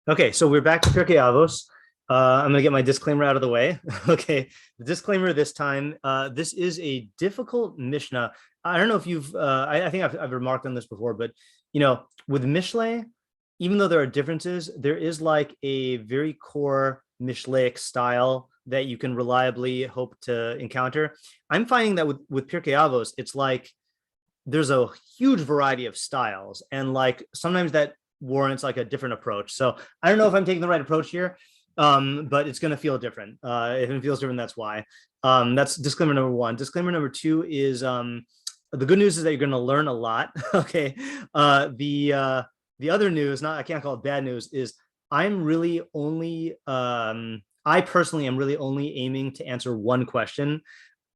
Okay, so we're back to Pirkei Avos. I'm gonna get my disclaimer out of the way. Okay, the disclaimer this time. This is a difficult mishnah. I don't know if you've. I think I've remarked on this before, but with mishlei, even though there are differences, there is like a very core mishlaic style that you can reliably hope to encounter. I'm finding that with Pirkei Avos, it's like there's a huge variety of styles, and like sometimes that warrants like a different approach. So I don't know if I'm taking the right approach here, but it's going to feel different. If it feels different, that's why. That's disclaimer number one. Disclaimer number two is the good news is that you're going to learn a lot. Okay. The other news, I can't call it bad news, is I'm really only I personally am really only aiming to answer one question.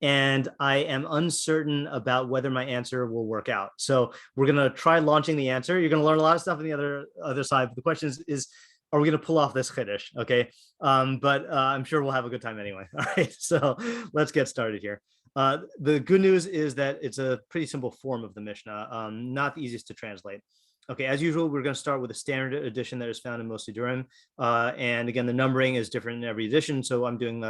And I am uncertain about whether my answer will work out. So we're going to try launching the answer. You're going to learn a lot of stuff on the other side. But the question is, are we going to pull off this chiddush? Okay. But I'm sure we'll have a good time anyway. All right. So let's get started here. The good news is that it's a pretty simple form of the Mishnah, not the easiest to translate. Okay, as usual, we're going to start with a standard edition that is found in most Sidurim. And again, the numbering is different in every edition. So I'm doing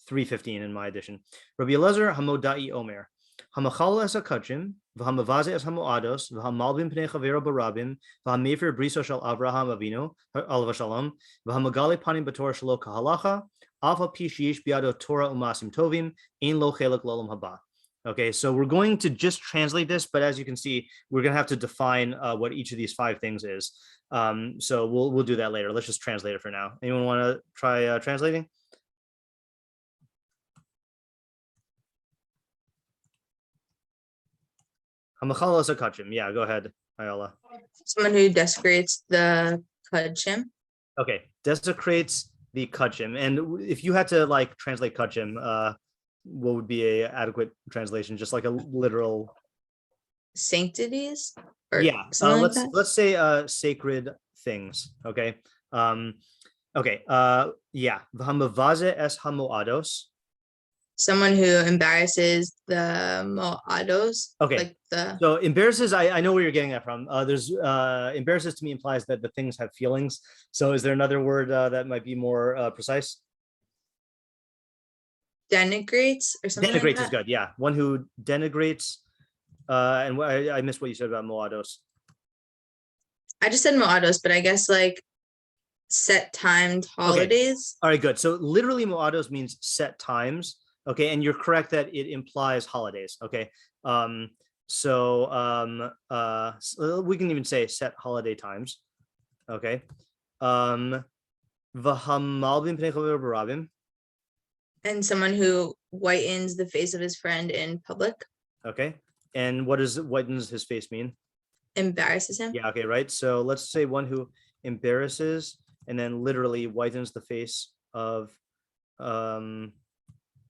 315 in my edition. Rabbi Elazar Hamodai Omer. Hamachal es hakachim, v'hamavaze es hamoados, v'hamalbim pnei chavero barabim, v'hamefir briso shel Avraham Avinu, alav shalom, v'hamagali panim b'torah shelo kahalacha, afa pi sheyesh biado Torah umasim tovim, ein lo chelek l'olam haba. Okay, so we're going to just translate this, but as you can see, we're going to have to define what each of these five things is. So we'll do that later. Let's just translate it for now. Anyone want to try translating? Yeah, go ahead, Ayala. Someone who desecrates the kachim. Okay, desecrates the kachim. And if you had to like translate kachim, what would be a adequate translation? Just like a literal sanctities? Or yeah, let's say sacred things. Okay. Yeah. V'hamavaze es hamoados. Someone who embarrasses the moados. Okay. So embarrasses, I know where you're getting that from. There's embarrasses to me implies that the things have feelings. So is there another word that might be more precise? Denigrates or something. Denigrates like that? Is good. Yeah, one who denigrates. And I missed what you said about moados. I just said moados, but I guess like set timed holidays. Okay. All right, good. So literally moados means set times. Okay, and you're correct that it implies holidays. Okay, so we can even say set holiday times. Okay, and someone who whitens the face of his friend in public. Okay, and what does whitens his face mean? Embarrasses him. Yeah. Okay. Right. So let's say one who embarrasses and then literally whitens the face of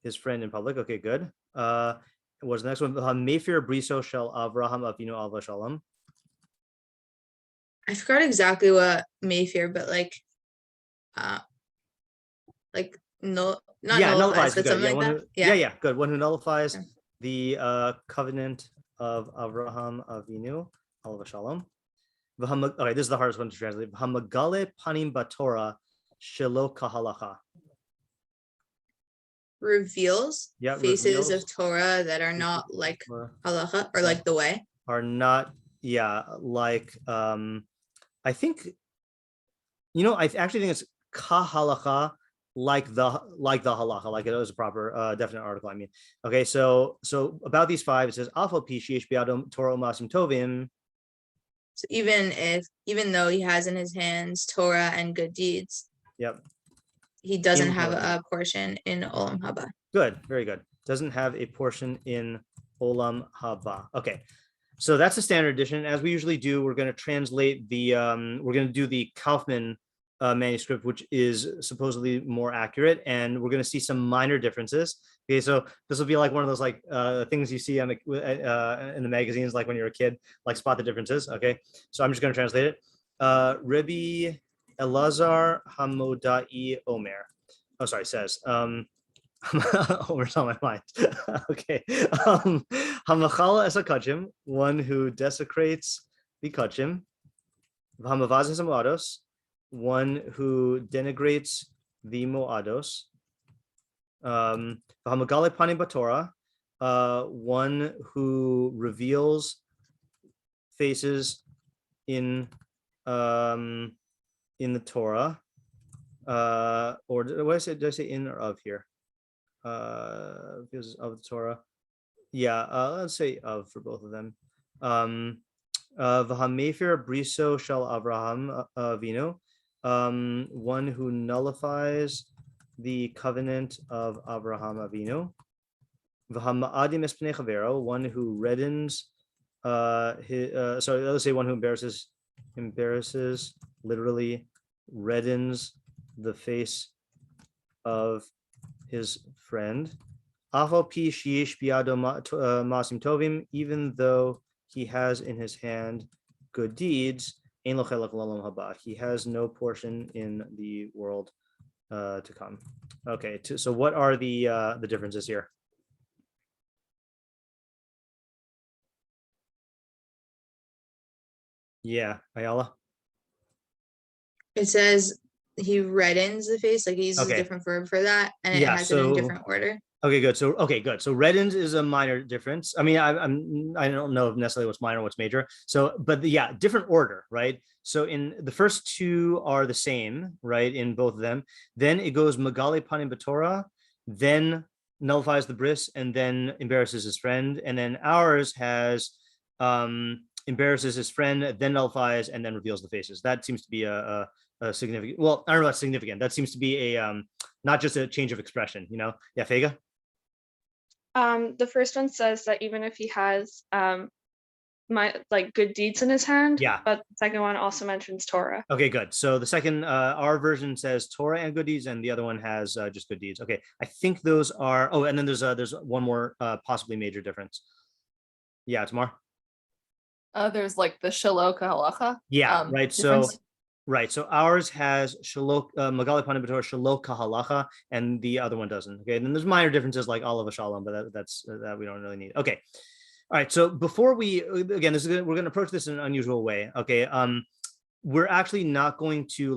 his friend in public. Okay, good. What's the next one? Mefir briso shel Avraham Avinu alav shalom. I forgot exactly what Mayfair, but like no, not nullifies, but something like that. Yeah, good. One who nullifies the covenant of Avraham Avinu alav shalom. Okay, this is the hardest one to translate. V'hamagale panim batorah shelo kahalacha. Reveals faces of Torah that are not like halacha or like the way. Are not, like I think, I actually think it's kahalacha, like the halacha, like it was a proper definite article. I mean, okay, so about these five, it says alpha pi sheyesh biado Torah umasim tovim. So even though he has in his hands Torah and good deeds. Yep. He doesn't have a portion in Olam haba. Good, very good. Doesn't have a portion in Olam haba. Okay, so that's the standard edition. As we usually do, we're going to translate we're going to do the Kaufman manuscript, which is supposedly more accurate, and we're going to see some minor differences. Okay, so this will be like one of those like things you see on in the magazines, like when you're a kid, like spot the differences. Okay, so I'm just going to translate it. Rabbi Elazar Hamodai Omer. Oh, sorry, says. Omer's on my mind. Okay. Hamachala es hakachim, one who desecrates the kachim. V'hamavazes hamoados, one who denigrates the moados. V'hamagale panim b'Torah, one who reveals faces in the Torah, or did I say in or of here? Because of the Torah. Yeah, let's say of for both of them. V'hamefir briso shel Avraham Avinu, one who nullifies the covenant of Avraham Avinu. V'hama'adim es pnei chavero, one who reddens let's say one who embarrasses, literally reddens the face of his friend. Afal pi sheyesh biado masim tovim, even though he has in his hand good deeds, ein lo chelek l'olam haba, he has no portion in the world to come. Okay, so what are the differences here? Yeah, Ayala. It says he reddens the face, like he uses Okay. a different verb for that, and it has it in a different order. Okay, good. So reddens is a minor difference. I mean, I don't know necessarily what's minor, what's major. So, but yeah, different order, right? So in the first two are the same, right? In both of them. Then it goes Magale Panim B'Torah, then nullifies the bris, and then embarrasses his friend. And then ours has embarrasses his friend, then nullifies, and then reveals the faces. That seems to be a significant. Well, I don't know about significant. That seems to be a not just a change of expression. You know? Yeah, Fega. The first one says that even if he has good deeds in his hand, yeah. But the second one also mentions Torah. Okay, good. So the second, our version says Torah and good deeds, and the other one has just good deeds. Okay, I think those are. Oh, and then there's one more possibly major difference. Yeah, Tamar. There's like the shalok halacha. Yeah, right. Difference. So. Right, so ours has shalok magali panim b'Torah shalok kahalacha, and the other one doesn't. Okay, and then there's minor differences like olav shalom, but that's that we don't really need. Okay, all right. So before we again, we're going to approach this in an unusual way. Okay, we're actually not going to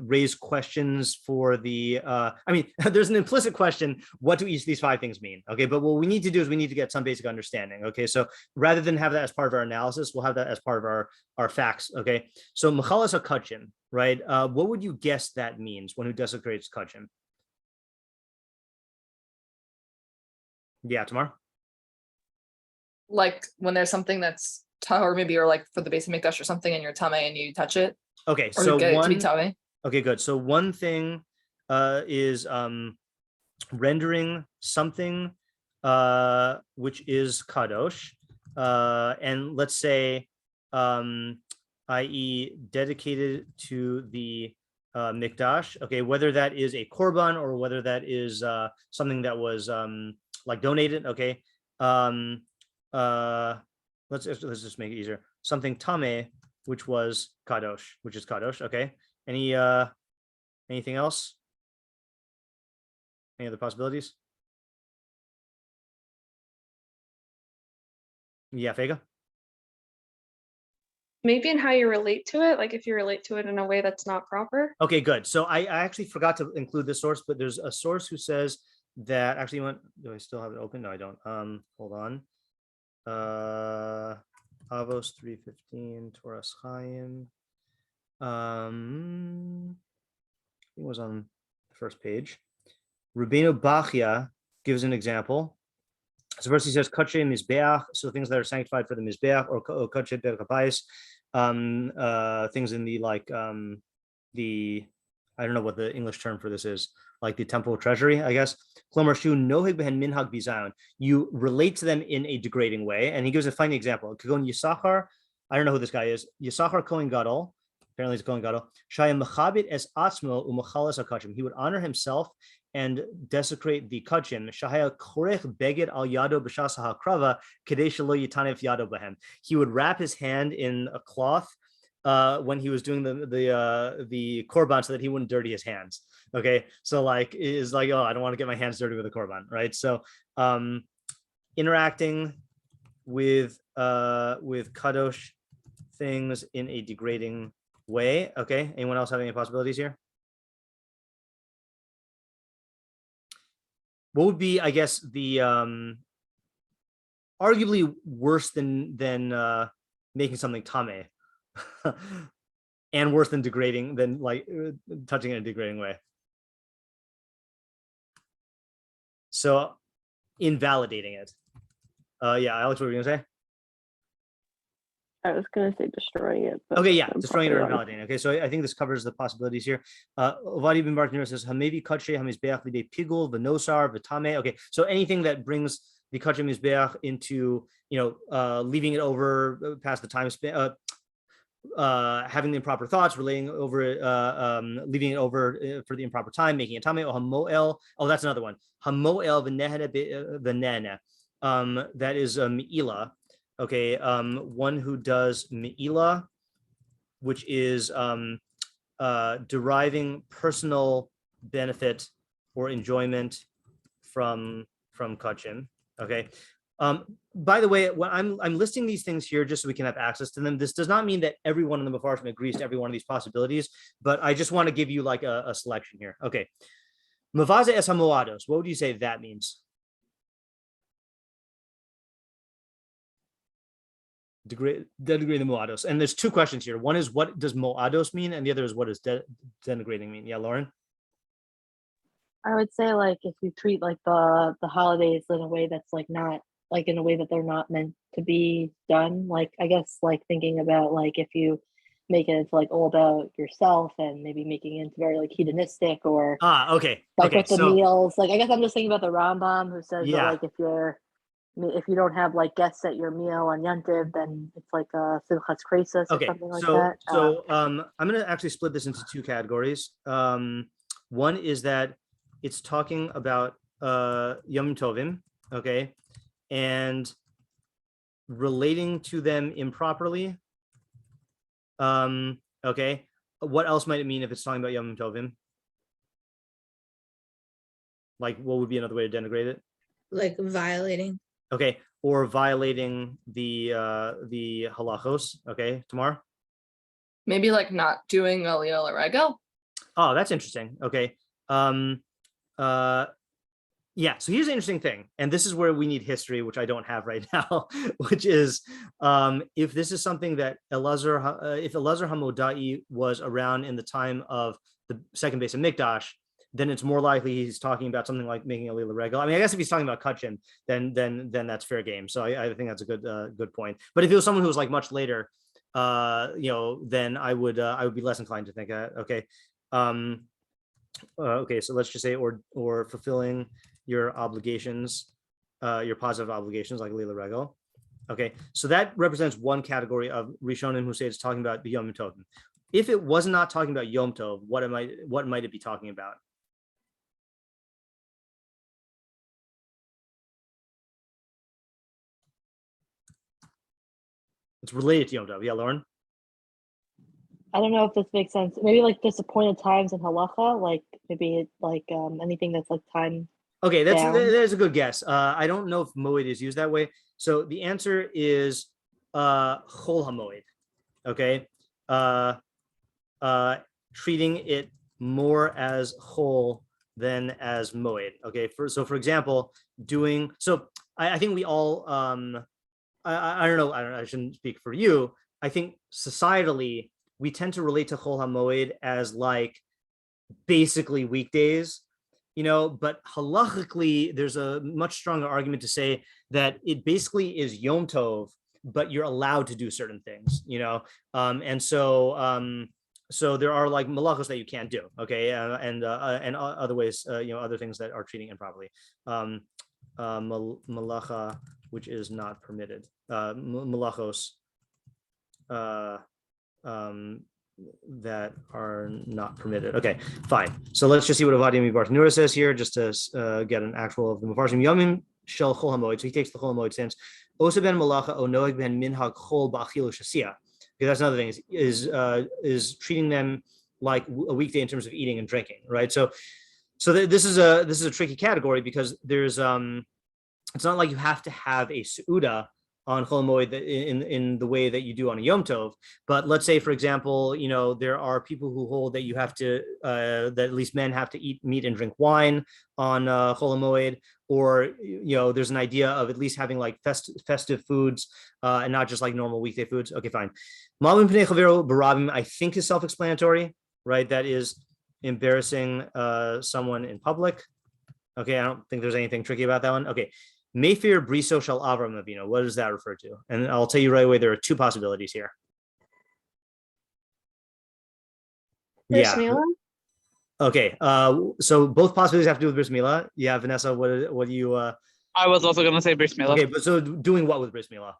raise questions for the I mean, there's an implicit question, what do each of these five things mean? Okay, but what we need to do is we need to get some basic understanding. Okay, so rather than have that as part of our analysis, we'll have that as part of our facts. Okay, so mechalas hakachim, right? What would you guess that means? One who desecrates kachim? Yeah, Tamar. Like when there's something that's or maybe you're like for the basic mikdash or something and you're tame and you touch it. Okay, or so get it to be tame. Okay, good. So one thing is rendering something which is kadosh, and let's say i.e. dedicated to the mikdash. Okay, whether that is a korban or whether that is something that was like donated. Okay, let's just make it easier. Something tameh, which was kadosh, which is kadosh. Okay. Anything else? Any other possibilities? Yeah, Fega. Maybe in how you relate to it, like if you relate to it in a way that's not proper. Okay, good. So I actually forgot to include this source, but there's a source who says that actually do I still have it open? No, I don't. Hold on. Avos 3:15 Torah Chaim. It was on the first page. Rבינו Bachya gives an example. So first he says kache mizbeach, so things that are sanctified for the mizbeach, or kache berkapais, things in the the I don't know what the English term for this is, like the temple treasury, I guess. You relate to them in a degrading way, and he gives a funny example. Kagon Yisachar, I don't know who this guy is. Yisachar Kohen Gadol, apparently it's Kohen Gadol. Shaya mechabit es atzmo u'mechalas hakachim. He would honor himself and desecrate the kachim. Shahaya korech beged al yado b'shas hakrava kadei shelo yitanef yado b'hem. He would wrap his hand in a cloth when he was doing the korban so that he wouldn't dirty his hands. Okay, so like is like, oh, I don't want to get my hands dirty with a korban, right? So interacting with kadosh things in a degrading way. Okay. Anyone else have any possibilities here? What would be, I guess, the arguably worse than making something tame, and worse than degrading, than like touching in a degrading way? So invalidating it. Yeah, Alex, what were you gonna say? I was gonna say destroying it. But Okay, yeah, I'm destroying it or probably wrong. invalidating. Okay, so I think this covers the possibilities here. Ovadi bin Mברtnorã says, "Hamevi katshe hamizbeach lidei pigul v'nosar v'tame." Okay, so anything that brings the katshe mizbeach into, leaving it over past the time span, having the improper thoughts, relating over it, leaving it over for the improper time, making it tame. Or hamoel. Oh, that's another one. Hamoel v'nehene. That is me'ila. Okay, one who does me'ila, which is deriving personal benefit or enjoyment from kachim. Okay. By the way, when I'm listing these things here just so we can have access to them, this does not mean that everyone in the Mefarshim agrees to every one of these possibilities, but I just want to give you like a selection here. Okay. Mavaze es hamoados. What would you say that means? Denigrate the moados. And there's two questions here. One is, what does moados mean? And the other is, what does denigrating mean? Yeah, Lauren? I would say like if you treat like the holidays in a way that's like not like in a way that they're not meant to be done. Like I guess like thinking about like if you make it into like all about yourself and maybe making it into very like hedonistic or okay. like Okay. with the meals. Like I guess I'm just thinking about the Rambam who says that like if you don't have like guests at your meal on Yontiv, then it's like a simchas kresis or something like that. So I'm going to actually split this into two categories. One is that it's talking about Yom Tovim, okay, and relating to them improperly. Okay. What else might it mean if it's talking about Yom Tovim? Like, what would be another way to denigrate it? Like violating. Okay, or violating the halachos. Okay, Tamar? Maybe like not doing aliyah l'regel. Oh, that's interesting. Okay. Yeah, so here's the interesting thing, and this is where we need history, which I don't have right now, which is if this is something that if Elazar Hamodai was around in the time of the second base of Mikdash, then it's more likely he's talking about something like making a lila regel. I mean, I guess if he's talking about kachim, then that's fair game. So I think that's a good point. But if it was someone who was like much later, then I would be less inclined to think that. Okay. Okay, so let's just say or fulfilling your obligations, your positive obligations like lila regel. Okay, so that represents one category of Rishonim who say it's talking about the Yom Tov. If it was not talking about Yom Tov, what might it be talking about? It's related to Yom Tov. Yeah, Lauren? I don't know if this makes sense. Maybe like disappointed times in halacha, like maybe like anything that's like time. Okay, that's a good guess. I don't know if moed is used that way. So the answer is chol hamoed. Okay, treating it more as chol than as moed. Okay, for example, I think we all I don't know. I shouldn't speak for you. I think societally we tend to relate to chol hamoed as like basically weekdays, but halachically there's a much stronger argument to say that it basically is Yom Tov, but you're allowed to do certain things, and so there are like malachos that you can't do, okay, and other ways, other things that are treating improperly. Malacha, which is not permitted, malachos that are not permitted. Okay, fine. So let's just see what Ovadia Mברtnorã says here, just to get an actual of the Mefarshim. Yomim shel chol hamoed. So he takes the chol hamoed stance. Osa ben malacha o noeg ben minhag chol ba'achilu shasia. Okay, that's another thing. Is treating them like a weekday in terms of eating and drinking, right? So this is a tricky category because there's it's not like you have to have a seuda on Chol Moed in the way that you do on a Yom Tov. But let's say, for example, there are people who hold that you have to, that at least men have to eat meat and drink wine on Chol Moed, or, there's an idea of at least having like festive foods and not just like normal weekday foods. Okay, fine. I think is self-explanatory, right? That is embarrassing someone in public. Okay, I don't think there's anything tricky about that one. Okay. Mayfair Briso Shal Avram Avinu. What does that refer to? And I'll tell you right away, there are two possibilities here. Bris Yeah. Milah? Okay. So both possibilities have to do with Bris Milah. Yeah, Vanessa, what do you I was also gonna say bris milah. Okay, but so doing what with Bris Milah?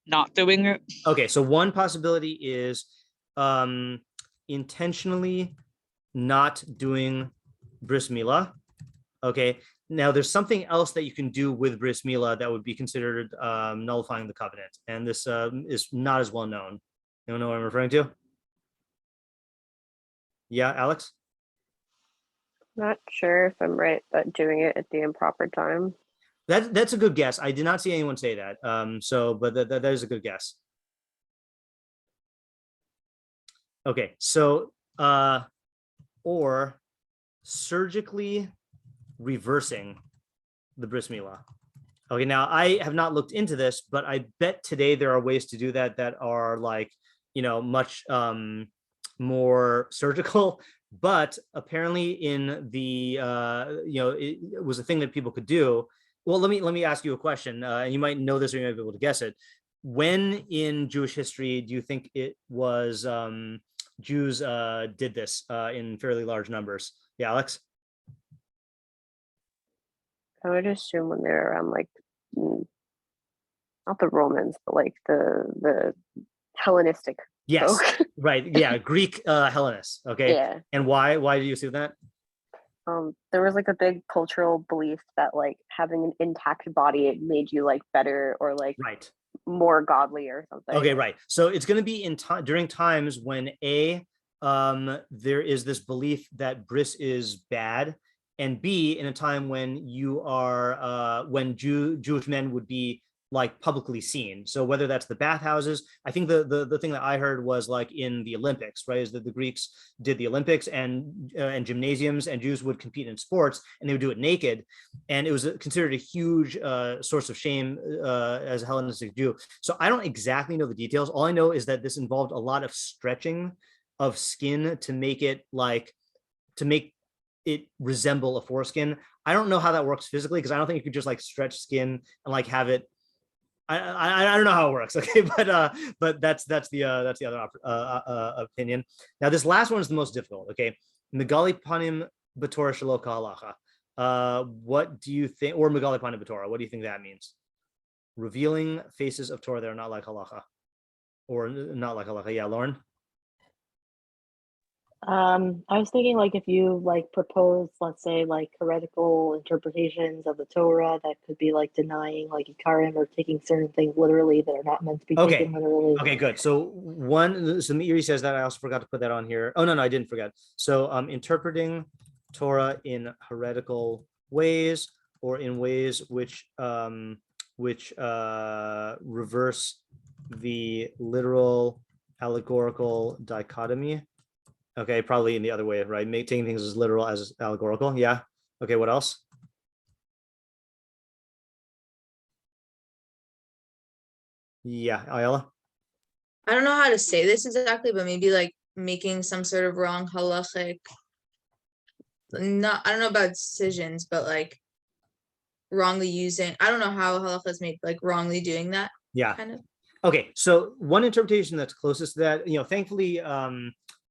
Not doing it. Okay, so one possibility is intentionally not doing Bris Milah. Okay. Now, there's something else that you can do with Bris Milah that would be considered nullifying the covenant. And this is not as well known. You don't know what I'm referring to? Yeah, Alex? Not sure if I'm right, but doing it at the improper time. That's a good guess. I did not see anyone say that. But that is a good guess. Okay, so, or surgically reversing the Bris Milah. Okay, now I have not looked into this, but I bet today there are ways to do that are like, much more surgical. But apparently in the, it was a thing that people could do. Well, let me ask you a question, and you might know this or you might be able to guess it. When in Jewish history do you think it was Jews did this in fairly large numbers? Yeah, Alex? I would assume when they're around like not the Romans, but like the Hellenistic Yes, folk. right. Yeah, Greek Hellenists. Okay. Yeah. And why do you assume that? There was like a big cultural belief that like having an intact body, it made you like better or like Right. more godly or something. Okay, right. So it's going to be in time during times when there is this belief that bris is bad, and B, in a time when you are when Jewish men would be like publicly seen. So whether that's the bathhouses, I think the thing that I heard was like in the Olympics, right? Is that the Greeks did the Olympics and gymnasiums, and Jews would compete in sports, and they would do it naked, and it was considered a huge source of shame as a Hellenistic Jew. So I don't exactly know the details. All I know is that this involved a lot of stretching of skin to make it resemble a foreskin. I don't know how that works physically, because I don't think you could just like stretch skin and like have it. I don't know how it works. Okay, but that's the other opinion. Now this last one is the most difficult. Okay, Megali panim b'Torah shelo k'halacha. What do you think? Or Megali panim b'Torah? What do you think that means? Revealing faces of Torah that are not like halacha, or not like halacha. Yeah, Lauren. I was thinking like if you like propose, let's say like heretical interpretations of the Torah that could be like denying like Ikarim or taking certain things literally that are not meant to be taken literally. Okay, good. So Meiri says that. I also forgot to put that on here. Oh no, I didn't forget. So interpreting Torah in heretical ways, or in ways which reverse the literal allegorical dichotomy. Okay, probably in the other way, right? Taking things as literal as allegorical. Yeah. Okay, what else? Yeah, Ayala. I don't know how to say this exactly, but maybe like making some sort of wrong halachic. I don't know about decisions, but like wrongly using. I don't know how halacha is made, like wrongly doing that. Yeah. Kind of. Okay, so one interpretation that's closest to that, thankfully,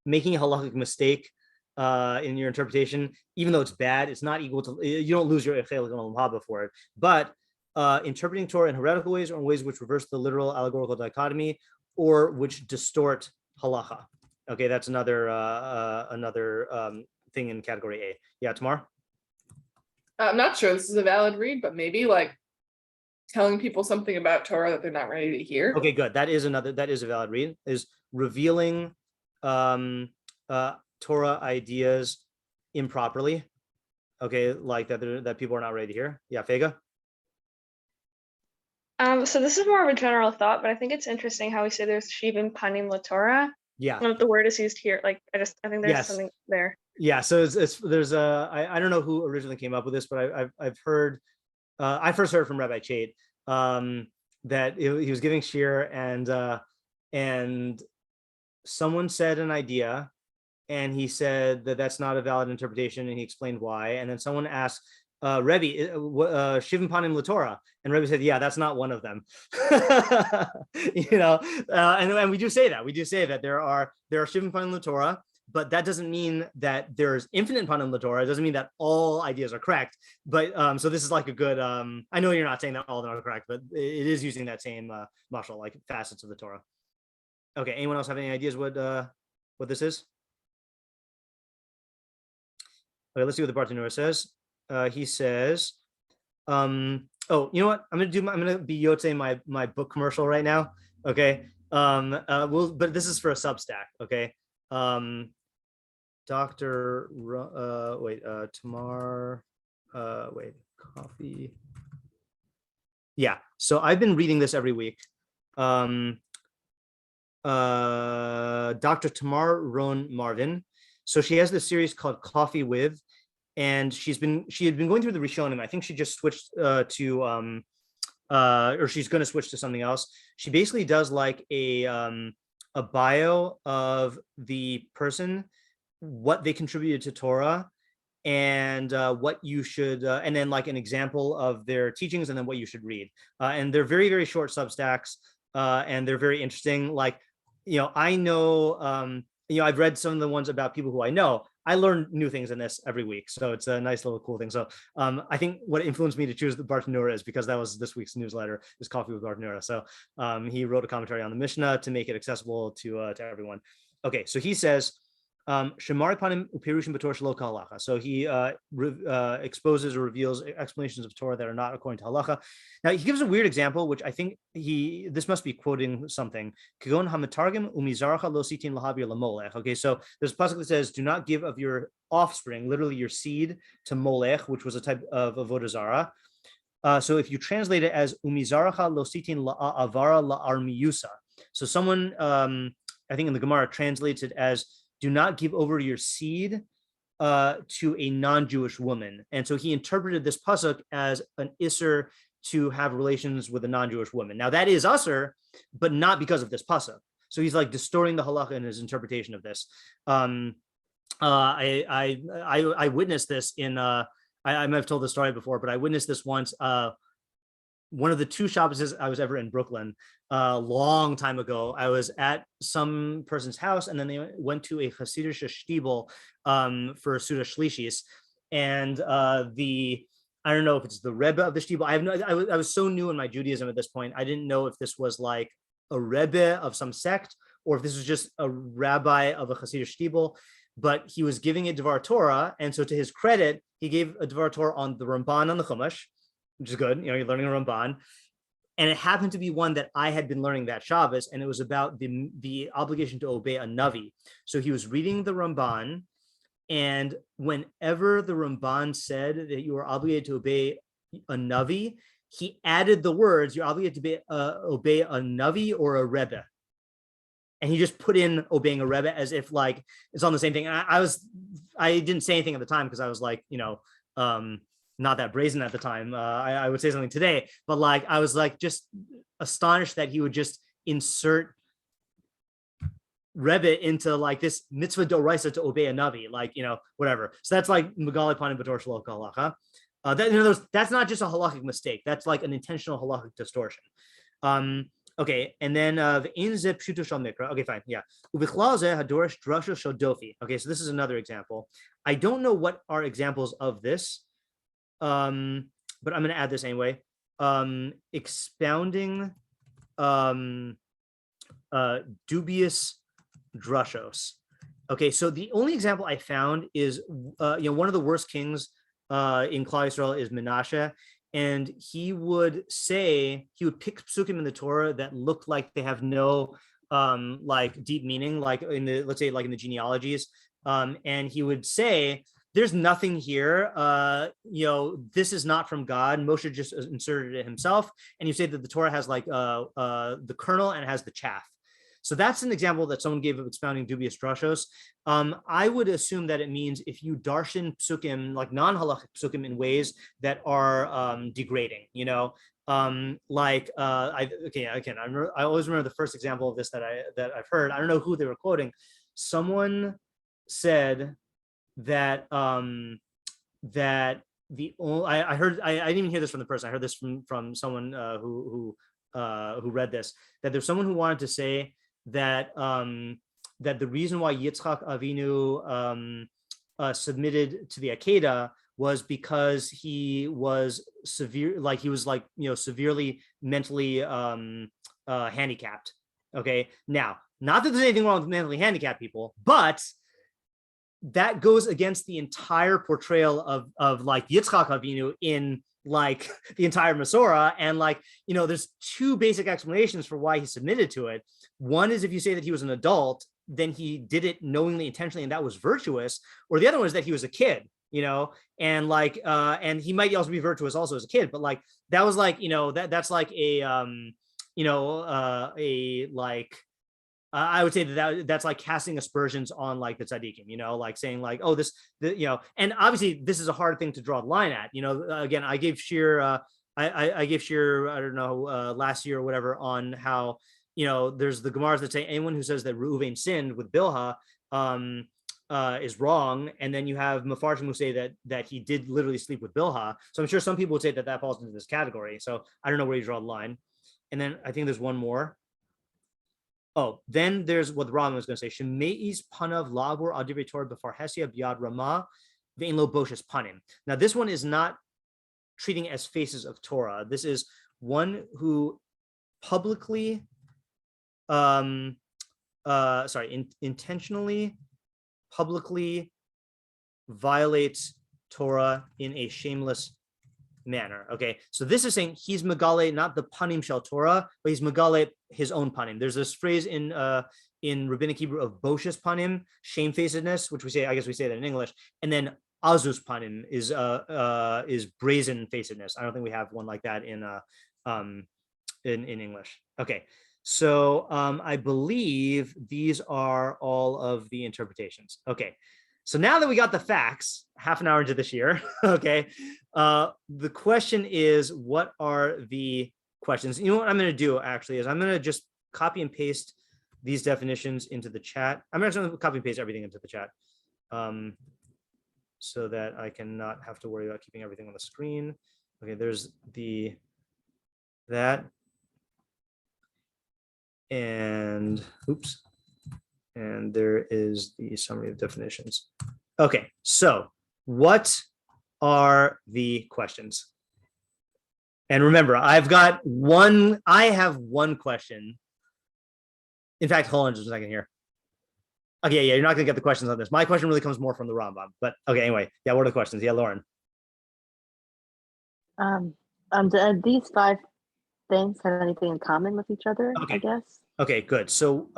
making a halakhic mistake in your interpretation, even though it's bad, it's not equal to, you don't lose your chelik and olam haba for it. But interpreting Torah in heretical ways, or in ways which reverse the literal allegorical dichotomy, or which distort halacha. Okay, that's another thing in category A. Yeah, Tamar? I'm not sure this is a valid read, but maybe like telling people something about Torah that they're not ready to hear. Okay, good. That is a valid read. Is revealing Torah ideas improperly. Okay, like that people are not ready to hear. Yeah, Fega. So this is more of a general thought, but I think it's interesting how we say there's shivim panim laTorah. Yeah. I don't know if the word is used here. Like I think there's Yes. something there. Yeah. So there's I don't know who originally came up with this, but I've heard, I first heard from Rabbi Chait, that he was giving shiur and someone said an idea and he said that that's not a valid interpretation and he explained why. And then someone asked, Rebbe, shivim panim laTorah, and Rebbe said, yeah, that's not one of them. And we do say that there are shivim panim laTorah, but that doesn't mean that there's infinite panim laTorah. It doesn't mean that all ideas are correct. But so this is like a good, I know you're not saying that all of them are correct, but it is using that same mashal, like facets of the Torah. Okay, anyone else have any ideas what this is? Okay, let's see what the Mברtnorã says. He says, oh, you know what? I'm gonna be Yotze my book commercial right now. Okay. But this is for a Substack. Okay. Tamar, coffee. Yeah. So I've been reading this every week. Dr. Tamar Ron Marvin. So she has this series called Coffee With, and she had been going through the Rishonim. I think she just switched or she's going to switch to something else. She basically does like a bio of the person, what they contributed to Torah, and what you should, and then like an example of their teachings, and then what you should read. And they're very, very short Substacks, and they're very interesting. Like, I know, I've read some of the ones about people who I know. I learn new things in this every week. So it's a nice little cool thing. So I think what influenced me to choose the Mברtnorã is because that was this week's newsletter, is Coffee with Mברtnorã. So he wrote a commentary on the Mishnah to make it accessible to everyone. Okay, so he says, Shemari panim upirushim b'Torah shelo k'halacha. So he exposes or reveals explanations of Torah that are not according to halacha. Now he gives a weird example, which I think this must be quoting something. Kagon hamatargim umizarcha lo sitin lahavir lamolech. Okay, so there's a pasuk that says, "Do not give of your offspring, literally your seed, to molech," which was a type of avodah zarah. So if you translate it as umizarcha lo sitin la'avara la'armiyusa, so someone, I think in the Gemara translates it as, do not give over your seed to a non-Jewish woman. And so he interpreted this pasuk as an isser to have relations with a non-Jewish woman. Now that is usser, but not because of this pasuk. So he's like distorting the halacha in his interpretation of this. I witnessed this in, I might have told the story before, but I witnessed this once. One of the two Shabbos I was ever in Brooklyn, a long time ago, I was at some person's house, and then they went to a Hasidic shtibel for Suda Shlishis, and I don't know if it's the Rebbe of the shtibel. I was so new in my Judaism at this point, I didn't know if this was like a Rebbe of some sect or if this was just a rabbi of a Hasidic shtibel. But he was giving a Dvar Torah, and so to his credit, he gave a Dvar Torah on the Ramban on the Chumash, which is good. You're learning a Ramban. And it happened to be one that I had been learning that Shabbos, and it was about the obligation to obey a Navi. So he was reading the Ramban, and whenever the Ramban said that you were obligated to obey a Navi, he added the words, you're obligated to obey a Navi or a Rebbe. And he just put in obeying a Rebbe as if like it's on the same thing. And I didn't say anything at the time because I was like, not that brazen at the time. I would say something today, but like I was like just astonished that he would just insert Rebbe into like this mitzvah doraisa to obey a Navi, like whatever. So that's like Megali panim b'Torah shelo k'halacha. That's not just a halachic mistake. That's like an intentional halachic distortion. Okay, and then okay, fine, yeah. Okay, so this is another example. I don't know what are examples of this. But I'm going to add this anyway. Expounding dubious drushos. Okay, so the only example I found is one of the worst kings in Klal Yisrael is Menashe, and he would pick psukim in the Torah that looked like they have no like deep meaning, like let's say like in the genealogies, and he would say there's nothing here. This is not from God. Moshe just inserted it himself. And you say that the Torah has like the kernel and it has the chaff. So that's an example that someone gave of expounding dubious drashos. I would assume that it means if you darshan psukim, like non-halachic psukim, in ways that are degrading, I always remember the first example of this that I've heard. I don't know who they were quoting. Someone said that I didn't even hear this from the person. I heard this from someone who read this, that there's someone who wanted to say that that the reason why Yitzchak Avinu submitted to the Akedah was because he was severely mentally handicapped. Okay, now, not that there's anything wrong with mentally handicapped people, but that goes against the entire portrayal of like Yitzchak Avinu in like the entire Masorah. And there's two basic explanations for why he submitted to it. One is if you say that he was an adult, then he did it knowingly, intentionally, and that was virtuous. Or the other one is that he was a kid, and and he might also be virtuous also as a kid, but that was that's like I would say that's like casting aspersions on like the tzaddikim, saying like, oh, and obviously this is a hard thing to draw the line at. Again, I gave shiur, I gave shiur, I don't know, last year or whatever, on how there's the Gemaras that say anyone who says that Reuven sinned with Bilhah is wrong, and then you have Mefarshim who say that he did literally sleep with Bilhah. So I'm sure some people would say that falls into this category. So I don't know where you draw the line. And then I think there's one more. Oh, then there's what Rambam was going to say. Shemei's panav labur adivrei Torah b'far hesia b'yad rama ve'in lo boshes panim. Now, this one is not treating as faces of Torah. This is one who publicly, intentionally, publicly violates Torah in a shameless manner. Okay, so this is saying he's megale not the panim shel Torah, but he's megale his own panim. There's this phrase in rabbinic Hebrew of boshes panim, shamefacedness, which we say that in English, and then azus panim is brazen facedness. I don't think we have one like that in English. Okay, so I believe these are all of the interpretations. Okay. So now that we got the facts, half an hour into this year, okay, the question is, what are the questions? You know what I'm going to do, actually, is I'm going to just copy and paste these definitions into the chat. I'm actually going to copy and paste everything into the chat so that I can not have to worry about keeping everything on the screen. Okay, there's that. And, oops. And there is the summary of definitions. Okay, so what are the questions? And remember, I have one question. In fact, hold on just a second here. Okay, yeah, you're not gonna get the questions on this. My question really comes more from the Rambam, but okay, anyway, yeah, what are the questions? Yeah, Lauren. Do these 5 things have anything in common with each other, Okay. I guess? Okay, good. So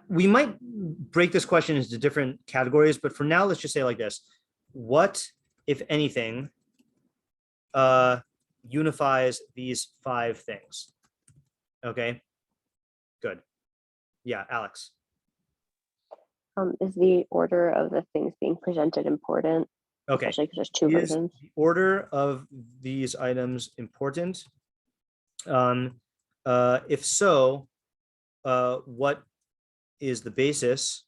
we might break this question into different categories, but for now, let's just say like this. What, if anything, unifies these 5 things? Okay, good. Yeah, Alex. Is the order of the things being presented important? Okay. Especially because there's 2 Is versions. the order of these items important? If so, what is the basis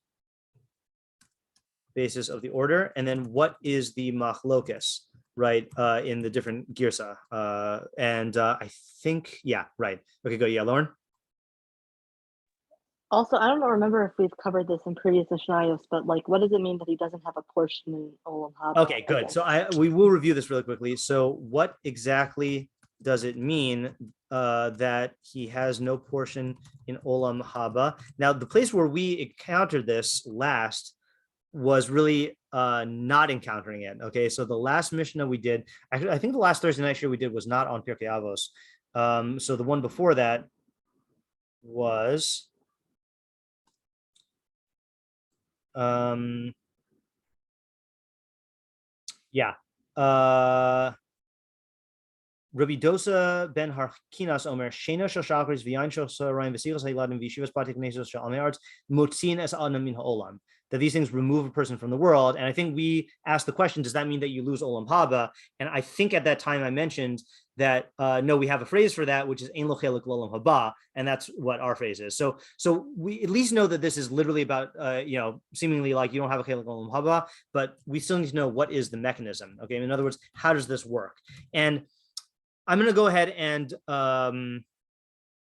of the order, and then what is the machlokes, right, in the different girsa? I think, yeah, right. Okay, go. Yeah, Lauren. Also, I don't remember if we've covered this in previous mishnayos, but what does it mean that he doesn't have a portion in Olam Haba? Okay, good. So we will review this really quickly. So what exactly does it mean that he has no portion in Olam Haba? Now, the place where we encountered this last was really not encountering it. Okay, so the last mishnah we did, actually, I think the last Thursday night shiur we did was not on Pirkei Avos. So the one before that was Yeah. Rabbi Dosa ben Harkinas Omer Shena shel Shachris v'yain shel Sarayim v'sichos hayladim v'yeshivas bati knesos shel Amei Arts motzin es adam min ha'olam. That these things remove a person from the world. And I think we asked the question, does that mean that you lose Olam Haba? And I think at that time I mentioned that, no, we have a phrase for that, which is Ein lo chelik l'olam haba. And that's what our phrase is. So we at least know that this is literally about, seemingly like you don't have a chelik l'olam haba, but we still need to know what is the mechanism. Okay. In other words, how does this work? And I'm going to go ahead and I'm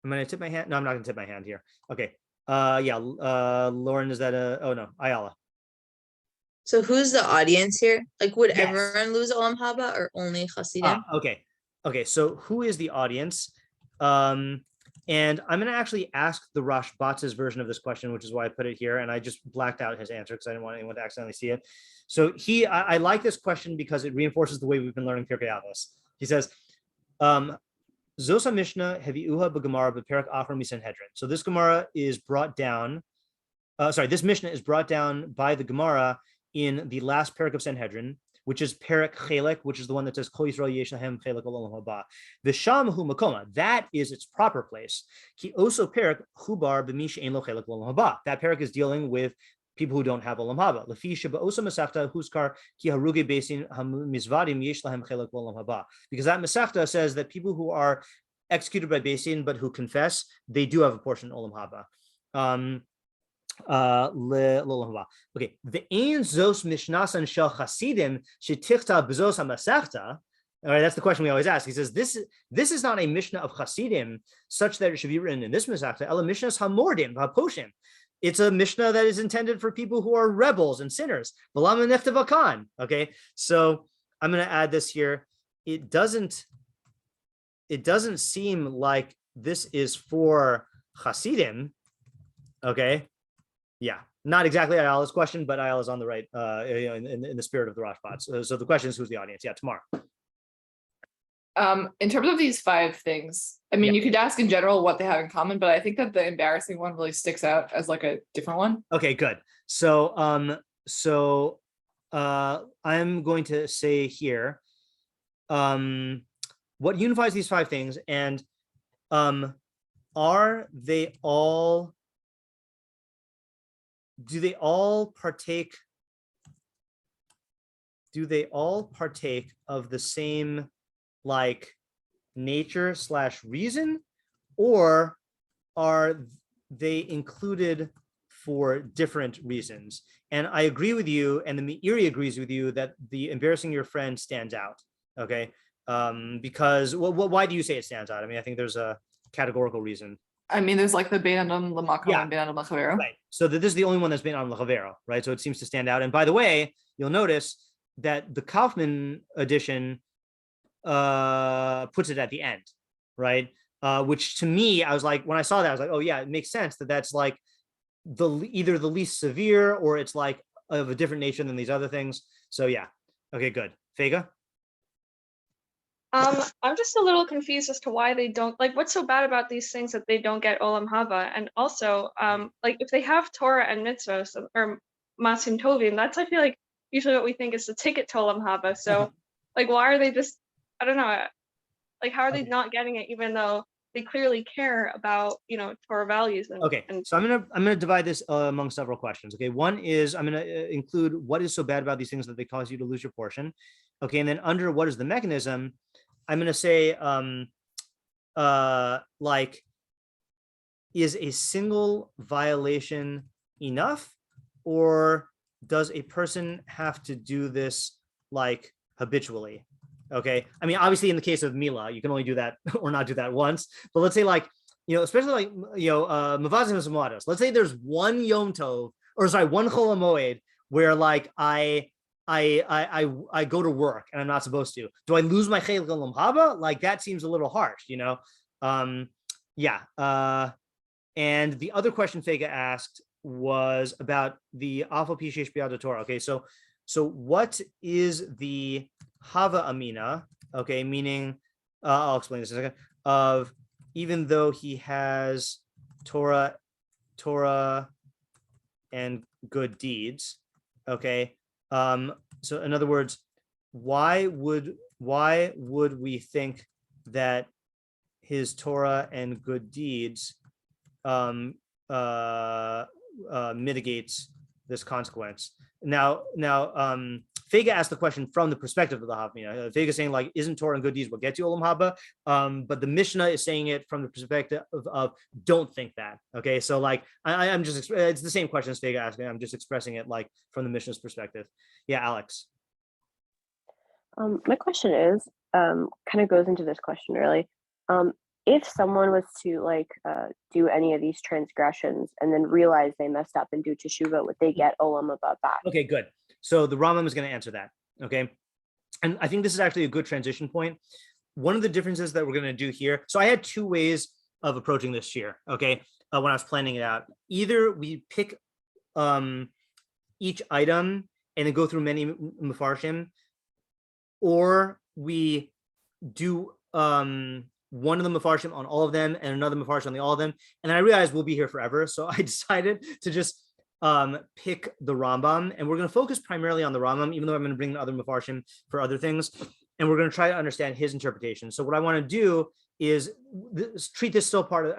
going to tip my hand. No, I'm not going to tip my hand here. Okay. Lauren, is that oh no, Ayala. So who's the audience here? Like, would Yes. everyone lose Olam Haba or only Hasidim? Okay. So who is the audience? And I'm going to actually ask the Rashbatz's version of this question, which is why I put it here. And I just blacked out his answer because I didn't want anyone to accidentally see it. So I like this question because it reinforces the way we've been learning Pirkei Avos. He says, Zosa Mishnah Heviuha b'Gemara b'Perek Achar miSanhedrin. So this Gemara is brought down. This Mishnah is brought down by the Gemara in the last Perek of Sanhedrin, which is Perek Chelek, which is the one that says Kol Yisrael Yesh Lahem Chelek Olam Haba. V'Sham Hu Makoma. That is its proper place. Ki Oso Perek Hubar b'Mi She'en Lo Chelek Olam Haba. That Perek is dealing with people who don't have Olam Haba. Lefi Sheba Oso Masechta Huskar Ki Haruge Besin Hamizvadim Yesh Lahem Chelek Olam Haba. Because that Masechta says that people who are executed by Besin but who confess, they do have a portion of Olam Haba. Okay. The ein zos mishnasan shel chasidim shetichta b'zos hamasechta. All right, that's the question we always ask. He says this is not a mishnah of chasidim such that it should be written in this masechta. Ela mishnahs hamordim haposhim. It's a mishnah that is intended for people who are rebels and sinners. Okay, so I'm going to add this here. It doesn't seem like this is for Hasidim. Okay, yeah, not exactly Ayala's question, but Ayala's on the right, in the spirit of the Rashbats. So the question is, who's the audience? Yeah, tomorrow. In terms of these 5 things, I mean, you could ask in general what they have in common, but I think that the embarrassing one really sticks out as like a different one. Okay, good. So I'm going to say here, what unifies these 5 things, and do they all partake of the same like nature / reason, or are they included for different reasons? And I agree with you, and the Meiri agrees with you, that the embarrassing your friend stands out. Okay, because why do you say it stands out? I mean, I think there's a categorical reason. I mean, there's like the Bein Adam L'Makro and Bein Adam L'Chavero. Right. So this is the only one that's Bein Adam L'Chavero, right? So it seems to stand out. And by the way, you'll notice that the Kaufman edition puts it at the end, right? Which to me, I was like, when I saw that, I was like, oh yeah, it makes sense that that's like either the least severe, or it's like of a different nature than these other things. So yeah, okay, good. Fega? I'm just a little confused as to why they don't, like, what's so bad about these things that they don't get Olam Haba? And also, like, if they have Torah and mitzvahs or Masim Tovim, that's, I feel like, usually what we think is the ticket to Olam Haba. So, like, why are they just, I don't know, like, how are they not getting it, even though they clearly care about, Torah values? And so I'm gonna divide this among several questions. Okay, one is I'm gonna include what is so bad about these things that they cause you to lose your portion. Okay, and then under what is the mechanism, I'm going to say, like, is a single violation enough, or does a person have to do this like habitually? Okay. I mean, obviously in the case of Mila, you can only do that or not do that once, but let's say like, especially like, Mavazim and Samadas, let's say there's one Yom Tov, or sorry, one Chol HaMoed where like I go to work and I'm not supposed to. Do I lose my Chelik Olam Haba? Like that seems a little harsh, And the other question Fega asked was about the Afal Pi Sheish B'Yad Torah. Okay, so what is the Hava Amina? Okay, meaning I'll explain this in a second. Of even though he has Torah and good deeds. Okay. So in other words, why would we think that his Torah and good deeds mitigates this consequence? Now, Fega asked the question from the perspective of the Havmina. Fega is saying, like, isn't Torah and good deeds what get you Olam Haba? But the Mishnah is saying it from the perspective of don't think that. Okay, so like I'm just, it's the same question as Fega asking. I'm just expressing it like from the Mishnah's perspective. Yeah, Alex. My question is, kind of goes into this question really. If someone was to like do any of these transgressions and then realize they messed up and do teshuvah, would they get Olam Haba back? Okay, good. So the Rambam is going to answer that. Okay, and I think this is actually a good transition point. One of the differences that we're going to do here. So I had two ways of approaching this shiur. Okay, when I was planning it out, either we pick each item and then go through many mefarshim, or we do one of the mefarshim on all of them and another mefarshim on the all of them. And I realized we'll be here forever, so I decided to just pick the Rambam, and we're going to focus primarily on the Rambam, even though I'm going to bring the other mefarshim for other things, and we're going to try to understand his interpretation. So what I want to do is treat this still part of,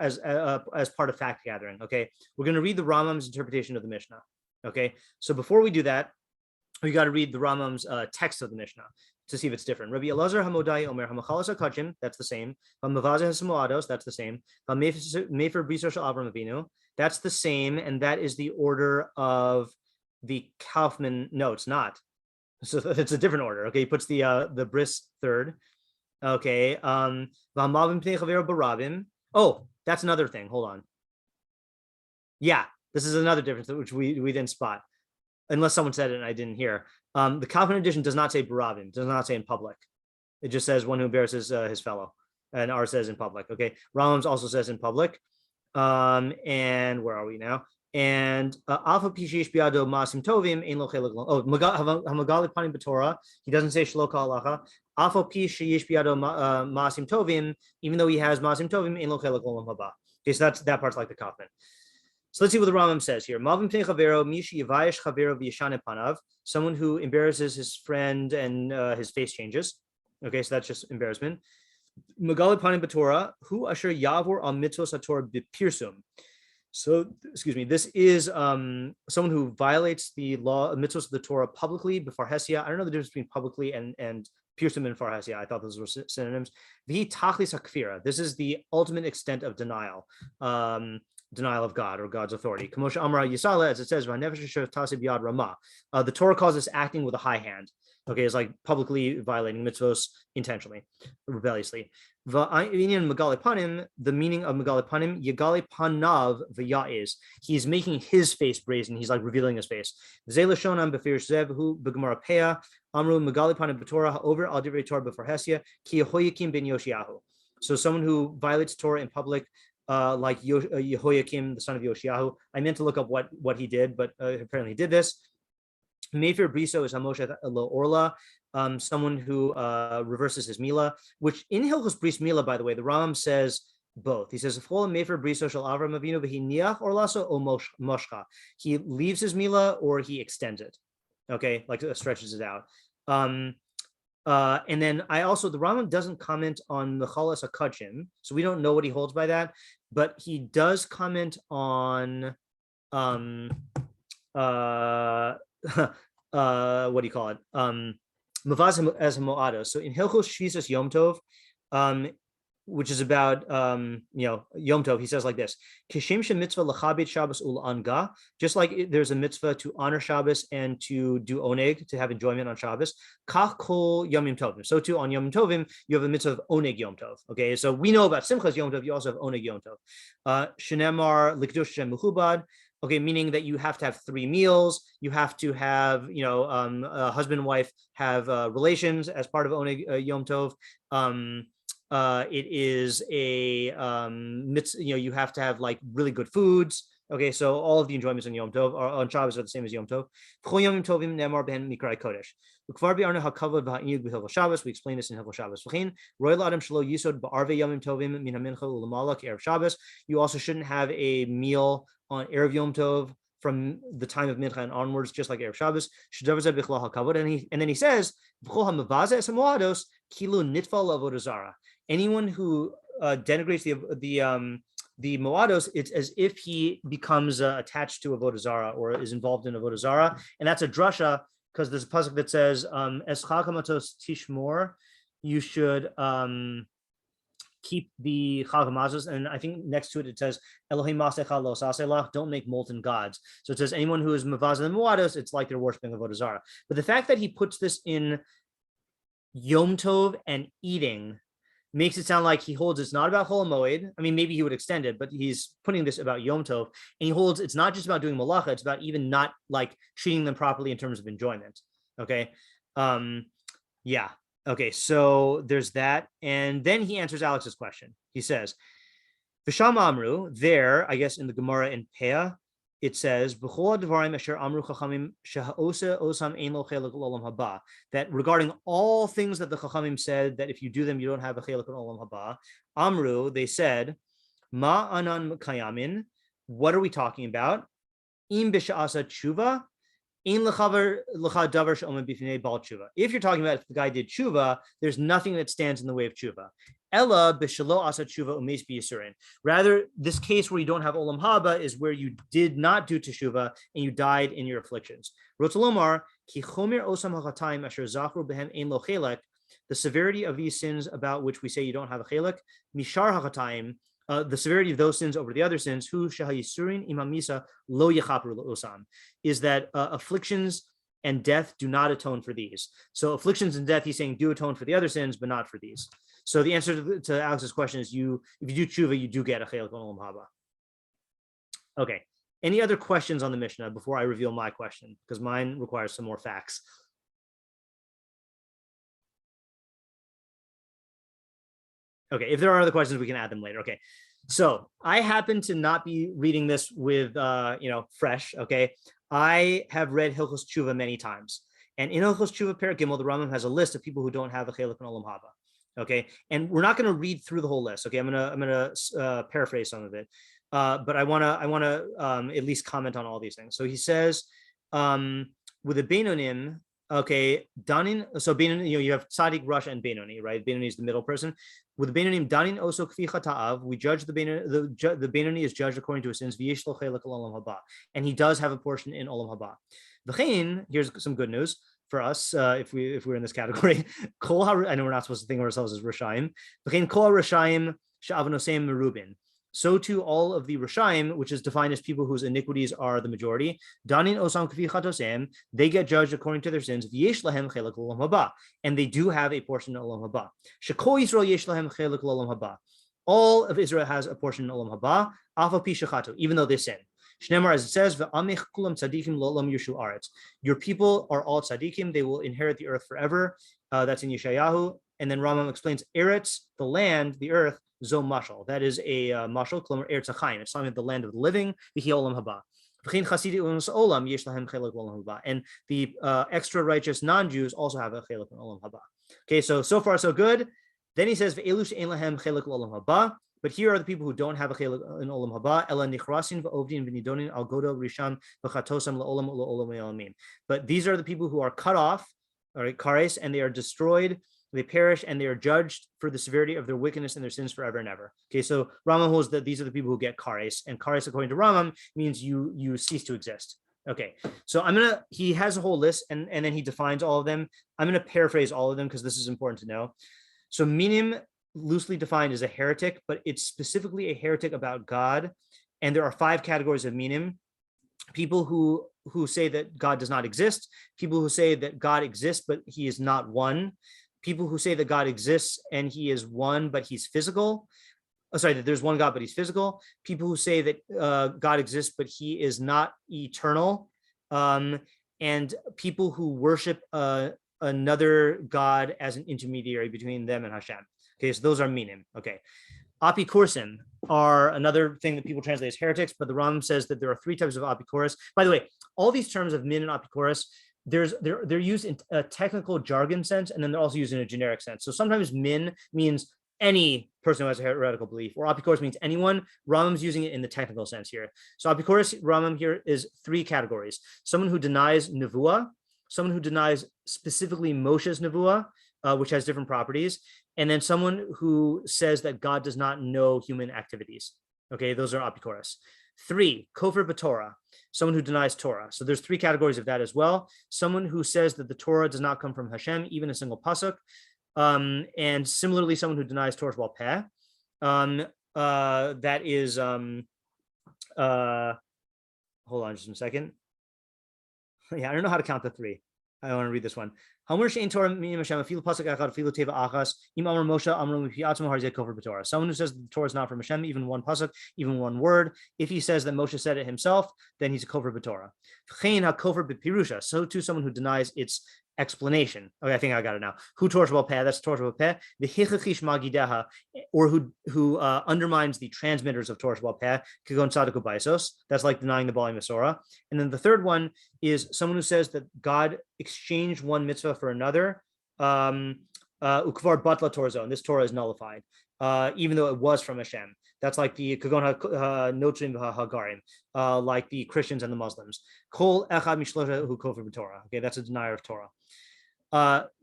as part of fact gathering. Okay, we're going to read the Rambam's interpretation of the Mishnah. Okay, so before we do that, we got to read the Rambam's text of the Mishnah to see if it's different. Rabbi Elazar Hamodai Omer Hamachalas HaKachim, that's the same. Hamavaza Hasamoados, that's the same. Mefer Briso Shel Avram Avinu, that's the same, and that is the order of the Kaufman. No, it's not. So it's a different order. Okay, he puts the bris third. Okay, oh, that's another thing. Hold on. Yeah, this is another difference which we didn't spot, unless someone said it and I didn't hear. The Kaufman edition does not say barabim, does not say in public. It just says one who embarrasses his fellow, and ours says in public. Okay, Rambam's also says in public. And where are we now? And Alpha Pishish Biado Masim Tovim Ein Lo Chelik. Oh, Hamagali Panim B'Torah. He doesn't say Shloka Halacha. Alpha Pishish Biado Masim Tovim, even though he has Masim Tovim Ein Lo Chelik Olam Haba. Okay, so that part's like the Kaufman. So let's see what the Rambam says here. Malvim Pnei Chavero Mishi Yivayish Chavero V'Yashane Panav. Someone who embarrasses his friend and his face changes. Okay, so that's just embarrassment. Magali Panim B'Torah Hu Asher Yavor Al Mitzvos HaTorah B'Pirsum. So, excuse me, this is someone who violates the law, mitzvos of the Torah publicly before Hesia. I don't know the difference between publicly and Pirsum and Farhesia. I thought those were synonyms. V'hi Tachlis HaKfira. This is the ultimate extent of denial. Denial of God or God's authority. Kamosha Amra Yisala, as it says, the Torah calls this acting with a high hand. Okay, it's like publicly violating mitzvos intentionally, rebelliously. The meaning of Magali Panim, Yagali Panav V'Ya'iz. He's making his face brazen. He's like revealing his face. Zelashonam Befir Zevhu B'Gemara Pea Amru Magali Panim B'Torah over Al Divrei Torah B'For Hesia Ki Yehoyakim Ben Yoshiyahu. So someone who violates Torah in public, like Yehoyakim, the son of Yoshiyahu. I meant to look up what he did, but apparently he did this. Mefer Briso is Hamoshet Lo Orla, someone who reverses his Mila, which in Hilchos Bris Mila, by the way, the Rambam says both. He says, Mefer Briso Shel Avram Avinu V'hi Niach Orlaso O Moshcha. He leaves his Mila or he extends it. Okay, like stretches it out. And then the Rambam doesn't comment on the Chalas HaKachim, so we don't know what he holds by that, but he does comment on what do you call it? Mavaz as Moado. So in Hilchos Shvisas Yom Tov, which is about Yom Tov, he says like this: Kishim mitzvah lachabit Shabbos anga. Just like there's a mitzvah to honor Shabbos and to do oneg, to have enjoyment on Shabbos. Kach kol Yomim Tovim. So too on Yom Tovim you have a mitzvah of oneg Yom Tov. Okay, so we know about Simchas Yom Tov. You also have oneg Yom Tov. Shenemar likdush Shem Mechubad. Okay, meaning that you have to have 3 meals. You have to have, husband and wife have relations as part of Oneg Yom Tov. It is a you have to have like really good foods. Okay, so all of the enjoyments on Yom Tov or on Shabbos are the same as Yom Tov. We explain this in Hilchos Shabbos. You also shouldn't have a meal on Erev Yom Tov from the time of Mincha and onwards, just like Erev Shabbos. And then he says, anyone who denigrates the moados, it's as if he becomes attached to avodah zarah or is involved in avodah zarah, and that's a drasha because there's a pasuk that says, "Es chagamatos tishmor," you should keep the chagamazos, and I think next to it it says, "Elohim masecha lo saselach," don't make molten gods. So it says anyone who is mavaz and moados, it's like they're worshiping avodah zarah. But the fact that he puts this in Yom Tov and eating makes it sound like he holds it's not about Chol Moed. I mean, maybe he would extend it, but he's putting this about Yom Tov, and he holds it's not just about doing malacha, it's about even not like treating them properly in terms of enjoyment. Okay. Yeah. Okay. So there's that. And then he answers Alex's question. He says, V'sham Amru, there, I guess in the Gemara in Peah, it says that regarding all things that the Chachamim said that if you do them you don't have a chelek in Olam Haba. Amru, they said, Ma anan kayamin. What are we talking about? Im b'sha'asa tshuva, in lechaver lecha davar she'omen b'fnei bal tshuva. If you're talking about if the guy did tshuva, there's nothing that stands in the way of tshuva. Ella b'shelo asa tshuva umeis b'yisurin. Rather, this case where you don't have olam haba is where you did not do teshuva and you died in your afflictions. Rotzalomar ki chomer osam hachatayim asher zachru behem ein lo chelek. The severity of these sins about which we say you don't have a chelek, mishar hachatayim. The severity of those sins over the other sins, who shahayisurin imamisa lo yechapru osam, is that afflictions and death do not atone for these. So afflictions and death, he's saying, do atone for the other sins, but not for these. So the answer to Alex's question is, if you do tshuva, you do get a chelek on olam haba. Okay. Any other questions on the Mishnah before I reveal my question? Because mine requires some more facts. Okay, if there are other questions, we can add them later. Okay, so I happen to not be reading this with, fresh. Okay, I have read Hilchos Tshuva many times, and in Hilchos Tshuva Perek Gimel, the Rambam has a list of people who don't have a chelek in Olam Haba. Okay, and we're not going to read through the whole list. Okay, I'm gonna paraphrase some of it, but I wanna at least comment on all these things. So he says, with a Beinonim. Okay, Danin. So Benoni, you have Tzaddik, Rosh, and Benoni, right? Benoni is the middle person. With the Benonim, Danin oso kfi chata'av, we judge the Benoni is judged according to his sins. V'yesh lo chelek olam haba, and he does have a portion in olam haba. V'chein, here's some good news for us if we're in this category. I know we're not supposed to think of ourselves as Rishayim. V'chein kol Rishayim she'avonosem merubin. So too all of the Rishayim, which is defined as people whose iniquities are the majority, Danin osam kfi chatosem, they get judged according to their sins. V'yesh lahem chelek olam haba, and they do have a portion in olam haba. Shekol Yisrael yesh lahem chelek olam haba. All of Israel has a portion in olam haba. Afa pi shechato, even though they sin. Shnemar, as it says, v'amich kulam tzadikim lo'olam yushu aretz. Your people are all tzadikim; they will inherit the earth forever. That's in Yeshayahu. And then Rambam explains eretz, the land, the earth. Zo mashal, that is a mashal, klomer eretz hachayim. It's talking about the land of the living. V'hi olam haba. V'chein chasidi u'nos olam yesh lahem chelek olam haba. And the extra righteous non-Jews also have a chelek in olam haba. Okay, so far so good. Then he says v'elu she'en lahem chelek olam haba. But here are the people who don't have a chelek in olam haba. Ela nichrasin v'ovdin v'nidonin al godo risham v'chatosam la'olam u'la'olam ya'amin. But these are the people who are cut off, all right, kares, and they are destroyed. They perish and they are judged for the severity of their wickedness and their sins forever and ever. Okay, so Rambam holds that these are the people who get kares, and kares, according to Rambam, means you cease to exist. Okay, so he has a whole list and then he defines all of them. I'm gonna paraphrase all of them because this is important to know. So minim, loosely defined, is a heretic, but it's specifically a heretic about God. And there are 5 categories of minim: people who say that God does not exist, people who say that God exists but he is not one, people who say that God exists and he is one, but he's physical. That there's one God, but he's physical. People who say that God exists, but he is not eternal. And people who worship another God as an intermediary between them and Hashem. Okay, so those are minim. Okay. Apikorsim are another thing that people translate as heretics, but the Rambam says that there are 3 types of apikoros. By the way, all these terms of min and apikoros, they're used in a technical jargon sense, and then they're also used in a generic sense. So sometimes min means any person who has a heretical belief, or apikoros means anyone. Rambam's using it in the technical sense here. So apikoros, Rambam here is 3 categories: someone who denies nevuah, someone who denies specifically Moshe's nevuah, which has different properties, and then someone who says that God does not know human activities. Okay, those are apikoros. 3, kofar b'Torah, someone who denies Torah. So there's 3 categories of that as well. Someone who says that the Torah does not come from Hashem, even a single pasuk. And similarly, someone who denies Torah Shebal Peh. That is, hold on just a second. Yeah, I don't know how to count the 3. I want to read this one. Someone who says the Torah is not from Hashem, even one pasuk, even one word. If he says that Moshe said it himself, then he's a kofar b'Torah. So too, someone who denies its explanation. Okay, I think I got it now. Who Torah Shebal Peh? That's Torah Shebal Peh. The hichachish magideha, or who undermines the transmitters of Torah Shebal Peh. Kagon tzaddik ubaisos. That's like denying the Bali Masorah. And then the third one is someone who says that God exchanged one mitzvah for another. Ukvar batla torzo, and this Torah is nullified, even though it was from Hashem. That's like the kagon notrim hagarim, like the Christians and the Muslims. Kol echad mishlosha hu kofar b'Torah. Okay, that's a denier of Torah.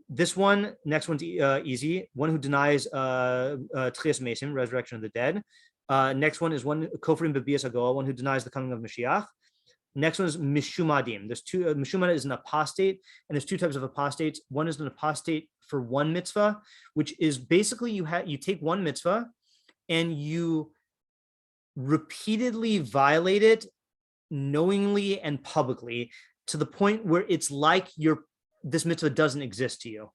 This one, next one's easy. One who denies tchias mesim, resurrection of the dead. Next one is one kofrim b'bias hagoah, one who denies the coming of Mashiach. Next one is mishumadim. There's 2. Mishumad is an apostate, and there's 2 types of apostates. One is an apostate for one mitzvah, which is basically you take one mitzvah and you repeatedly violate it knowingly and publicly to the point where it's like this mitzvah doesn't exist to you.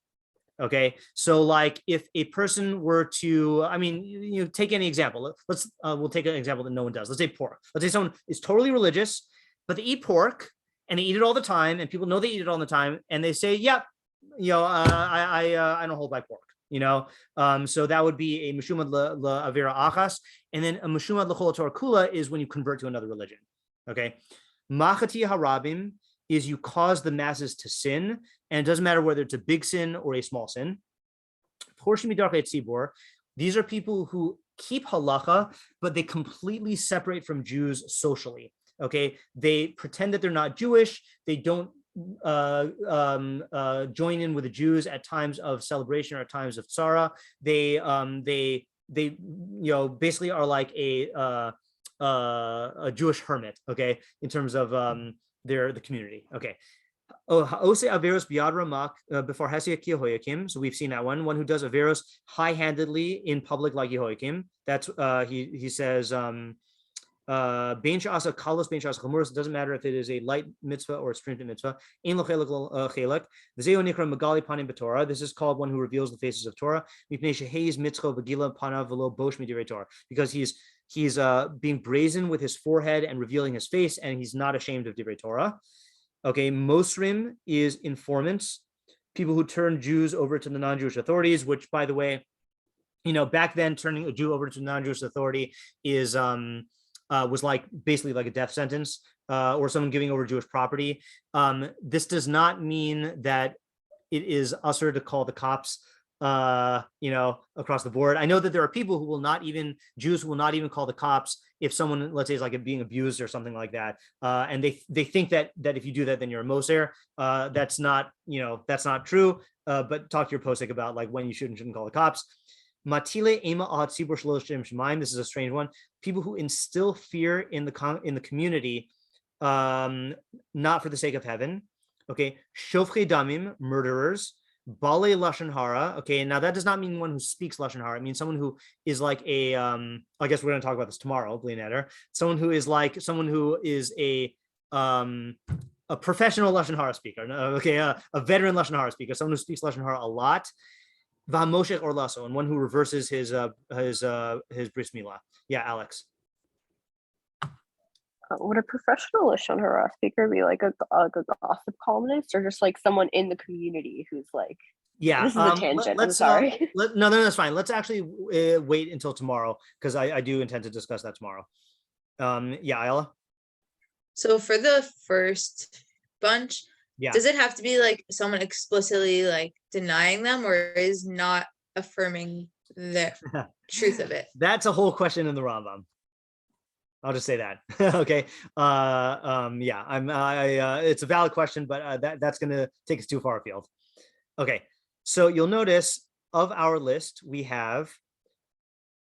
Okay, so like if a person were to, I mean, you take any example. We'll take an example that no one does. Let's say pork. Let's say someone is totally religious, but they eat pork and they eat it all the time, and people know they eat it all the time, and they say, "Yep, I don't hold by pork." So that would be a meshumad la'avira achas, and then a meshumad l'chol Torah kula is when you convert to another religion. Okay, machati harabim is you cause the masses to sin, and it doesn't matter whether it's a big sin or a small sin. Portion midarchei tzibur, these are people who keep halacha, but they completely separate from Jews socially. Okay, they pretend that they're not Jewish. They don't join in with the Jews at times of celebration or at times of tzara. They basically are like a Jewish hermit. Okay, in terms of the community. Okay. Ose averos biad ramak before Hesia Yehoiakim. So we've seen that one. One who does averos high-handedly in public like Yehoiakim. That's he says. Bein she'asa kalos, bein she'asa chamuros. It doesn't matter if it is a light mitzvah or a stringent mitzvah. Ein lo chelek chelek. V'zeo nikra magali panim b'Torah. This is called one who reveals the faces of Torah. Mipnei sheheis mitzcho v'gila panav v'lo bosh midirei Torah. Because he's being brazen with his forehead and revealing his face, and he's not ashamed of divrei Torah. Okay, Mosrim is informants, people who turn Jews over to the non-Jewish authorities. Which, by the way, back then turning a Jew over to the non-Jewish authority is was like basically like a death sentence, or someone giving over Jewish property. This does not mean that it is usher to call the cops, across the board. I know that there are people who will not even, Jews who will not even call the cops if someone, let's say, is like being abused or something like that. And they think that if you do that, then you're a moser. That's not true. But talk to your posek about like when you shouldn't call the cops. Matile ema ad tzibur shloshim shemaim. This is a strange one. People who instill fear in the community, not for the sake of heaven. Okay, shofchei damim, murderers. Bale lashon hara. Okay, now that does not mean one who speaks lashon hara. It means someone who is like a. I guess we're going to talk about this tomorrow. Someone who is a professional lashon hara speaker. Okay, a veteran lashon hara speaker. Someone who speaks lashon hara a lot. V'hamoshech or lasso, and one who reverses his bris milah. Yeah, Alex. Would a professional lashon hara speaker be like a gossip columnist, or just like someone in the community who's like? Yeah, this is a tangent. I'm sorry. No, that's fine. Let's actually wait until tomorrow, because I do intend to discuss that tomorrow. Yeah, Ayala. So for the first bunch, yeah, does it have to be like someone explicitly like denying them, or is not affirming the truth of it. That's a whole question in the Rambam. I'll just say that. Okay. Yeah, it's a valid question, but that's going to take us too far afield. Okay. So you'll notice of our list, we have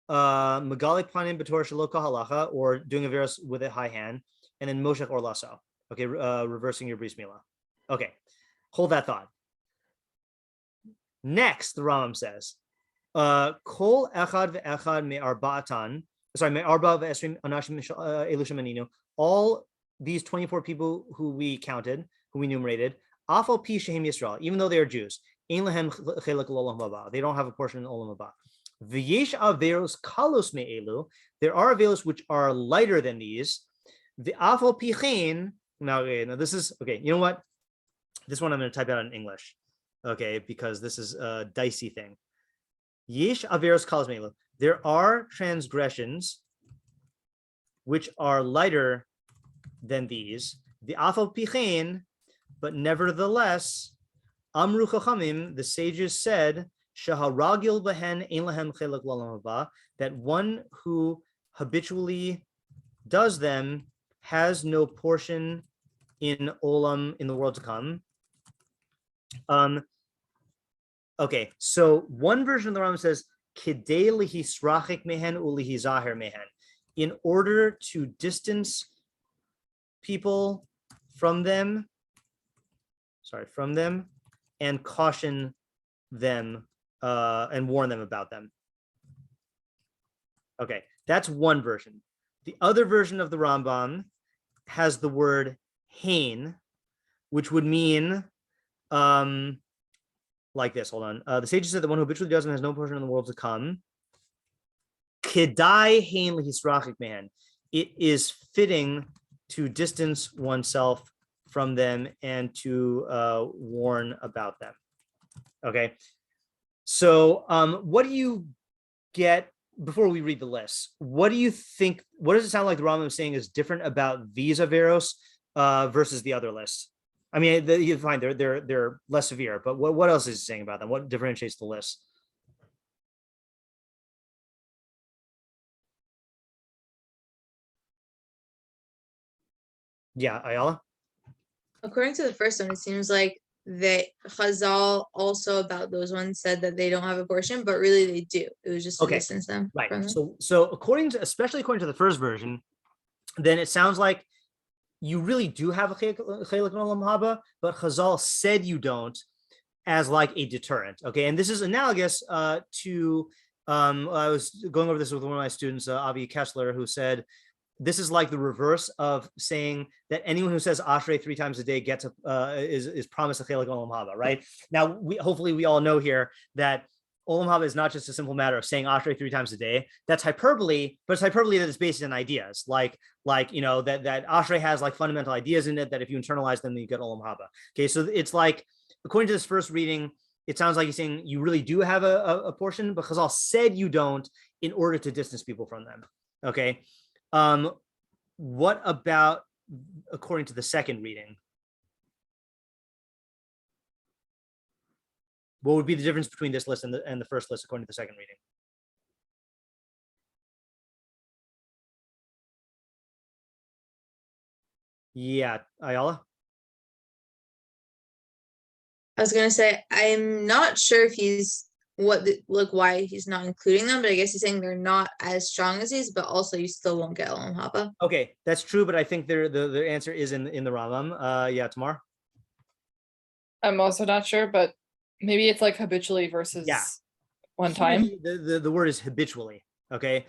Magali Panim B'Torah Shelo Halacha, or doing a verse with a high hand, and then Moshech or Lasso. Okay, reversing your bris milah. Okay, hold that thought. Next, the Rambam says, Kol echad ve'echad me'arba'atan, sorry, me'arba ve'esrim anashim elu shemaninu, all these 24 people who we counted, who we enumerated, afal pi shehem Yisrael, even though they are Jews, ein lehem chelek l'olam haba, they don't have a portion in olam haba. V'yesh averos kalos me'elu, there are averos which are lighter than these. The afal pichein. Now this is okay. You know what? This one I'm going to type out in English, okay, because this is a dicey thing. Yesh averos kalos me'elu. There are transgressions which are lighter than these. The afal pichein, but nevertheless, amru chachamim, the sages said, shaharagil behen ein lahem chelek l'olam haba, that one who habitually does them has no portion in olam, in the world to come. Okay, so one version of the Rambam says, kidei lihisrachik mehen ulihizaher mehen, in order to distance people from them, and caution them and warn them about them. Okay, that's one version. The other version of the Rambam has the word hain, which would mean like this. Hold on. The sages said the one who habitually does and has no portion in the world to come. Kedai hain lihisrachik man. It is fitting to distance oneself from them and to warn about them. Okay. So what do you get before we read the list? What do you think? What does it sound like the Rambam is saying is different about these averos versus the other lists? I mean, you find they're less severe, but what else is he saying about them? What differentiates the list? Yeah, Ayala. According to the first one, it seems like that Chazal also about those ones said that they don't have a portion, but really they do. It was just to distance them. Right. From them. So especially according to the first version, then it sounds like you really do have a chelik olam haba, but Chazal said you don't, as like a deterrent. Okay, and this is analogous to I was going over this with one of my students, Avi Kessler, who said this is like the reverse of saying that anyone who says Ashrei 3 times a day gets is promised a chelik olam haba. Right now, hopefully we all know here that olam haba is not just a simple matter of saying Ashrei 3 times a day. That's hyperbole, but it's hyperbole that is based on ideas, like you know that Ashrei has like fundamental ideas in it that if you internalize them, then you get olam haba. Okay, so it's like according to this first reading, it sounds like he's saying you really do have a portion, but Chazal said you don't in order to distance people from them. Okay. What about according to the second reading? What would be the difference between this list and the first list according to the second reading? Yeah, Ayala? I was gonna say I'm not sure if he's why he's not including them, but I guess he's saying they're not as strong as these, but also you still won't get olam haba. Okay, that's true, but I think the answer is in the Rambam. Yeah, Tamar? I'm also not sure, but maybe it's like habitually versus one time. The word is habitually, okay,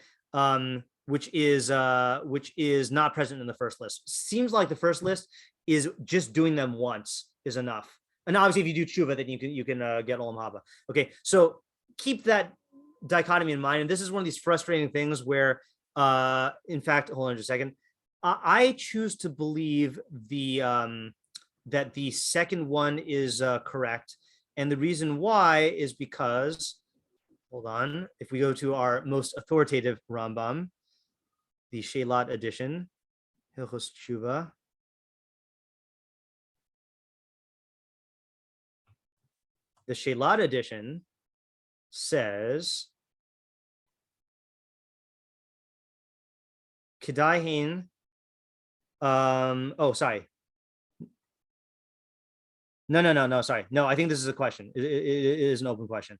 which is not present in the first list. Seems like the first list is just doing them once is enough. And obviously, if you do tshuva, then you can get olam haba. Okay, so keep that dichotomy in mind. And this is one of these frustrating things where, in fact, hold on just a second. I choose to believe that the second one is correct, and the reason why is because, hold on, if we go to our most authoritative Rambam, the Shelat edition, Hilchos Tshuva. The Shelat edition says, Kedaihin. Oh, sorry. No, sorry. No, I think this is a question. It is an open question.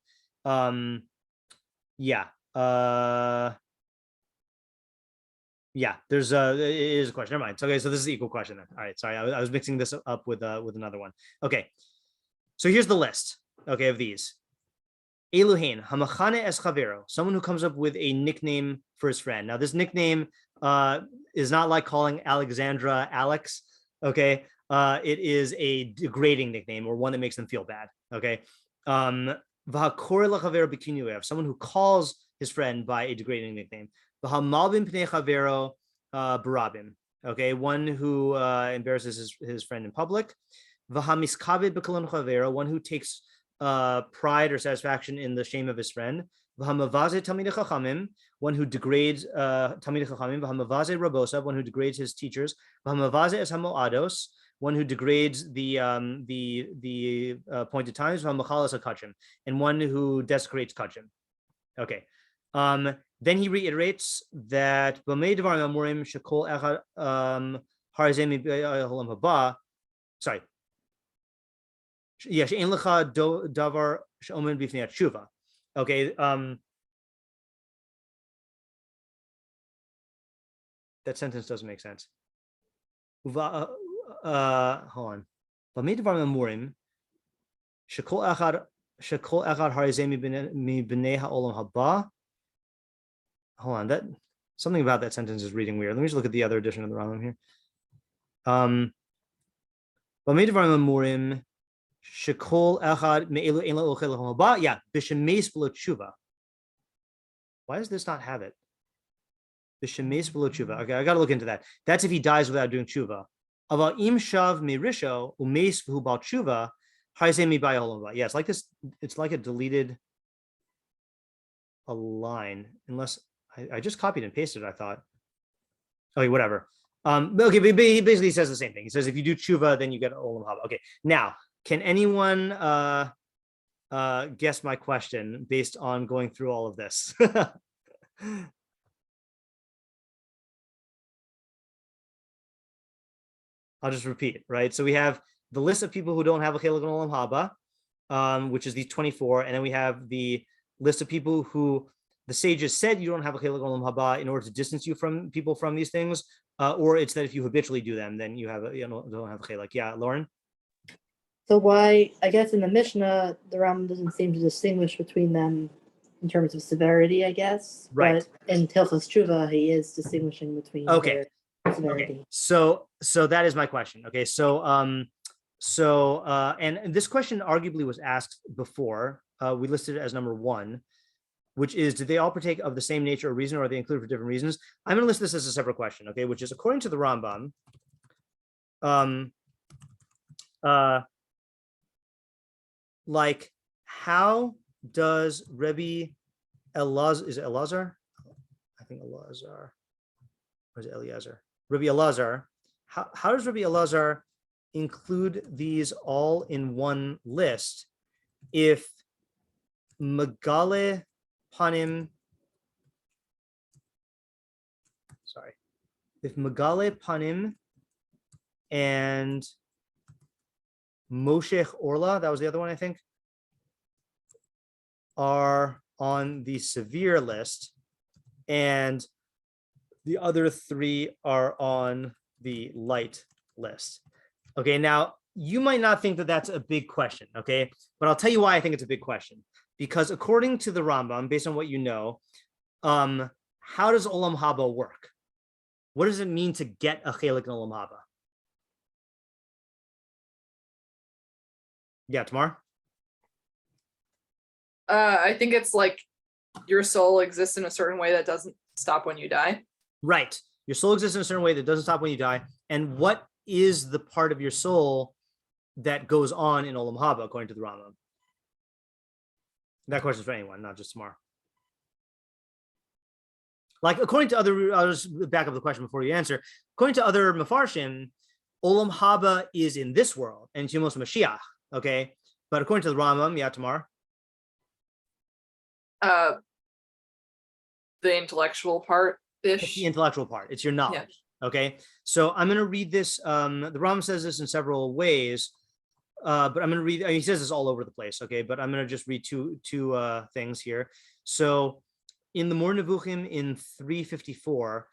Yeah. Yeah, there's it is a question. Never mind. Okay, so this is the equal question then. All right, sorry, I was mixing this up with another one. Okay, so here's the list. Okay, of these. Eluhain hamachane es chavero, someone who comes up with a nickname for his friend. Now, this nickname is not like calling Alexandra Alex. Okay, it is a degrading nickname or one that makes them feel bad. Okay, v'hakor lachavero b'kinuyev, someone who calls his friend by a degrading nickname. V'hamalbim pnei chavero barabim. Okay, one who embarrasses his friend in public. V'hamiskaved b'kolon chavero, one who takes pride or satisfaction in the shame of his friend. V'hamavaze talmidei chachamim, one who degrades talmidei chachamim. V'hamavaze rabosav, one who degrades his teachers. V'hamavaze es hamoados, one who degrades the appointed times. V'hamachalas hakachim, and one who desecrates kachim. Okay. Then he reiterates that sorry. Yeah, davar shuva. Okay. That sentence doesn't make sense. Hold on. Hold on, that something about that sentence is reading weird. Let me just look at the other edition of the Rambam here. Yeah, why does this not have it? Okay, I got to look into that. That's if he dies without doing tshuva. Yeah, it's like this. It's like a deleted line, unless I just copied and pasted it, I thought. Okay, whatever. Okay, but he basically says the same thing. He says if you do tshuva, then you get olam haba. Okay, now can anyone guess my question based on going through all of this? I'll just repeat, right? So we have the list of people who don't have a chilek in olam haba, which is these 24, and then we have the list of people who the sages said you don't have a chilek olam haba in order to distance you from people from these things, or it's that if you habitually do them, then you have don't have a chilek. Yeah, Lauren. So why? I guess in the Mishnah, the Rambam doesn't seem to distinguish between them in terms of severity. I guess, right? But in Hilchos Tshuva, he is distinguishing between okay. Severity. Okay. So that is my question. Okay. So and this question arguably was asked before. We listed it as number 1, which is, did they all partake of the same nature or reason, or are they included for different reasons? I'm going to list this as a separate question, okay, which is according to the Rambam, like, how does Rabbi Elazar, is it Elazar? I think Elazar, or is it Eliezer? Rabbi Elazar, how does Rabbi Elazar include these all in one list if Megale Panim, if Megale Panim and Moshech Orla, that was the other one, I think, are on the severe list, and the other 3 are on the light list. Okay, now you might not think that that's a big question, okay, but I'll tell you why I think it's a big question. Because according to the Rambam, based on what you know, how does olam haba work? What does it mean to get a chilek in olam haba? Yeah, Tamar? I think it's like your soul exists in a certain way that doesn't stop when you die. Right. Your soul exists in a certain way that doesn't stop when you die. And what is the part of your soul that goes on in olam haba, according to the Rambam? That question is for anyone, not just Tamar. Like, according to other, I'll just back up the question before you answer. According to other Mefarshim, olam haba is in this world, and Yemos Mashiach, okay? But according to the Rambam, yeah, Tamar? The intellectual part It's the intellectual part. It's your knowledge. Okay. So I'm going to read this. The Rambam says this in several ways, but I'm going to read. He says this all over the place. Okay, but I'm going to just read two things here. So in the Mor Nevuchim in 354.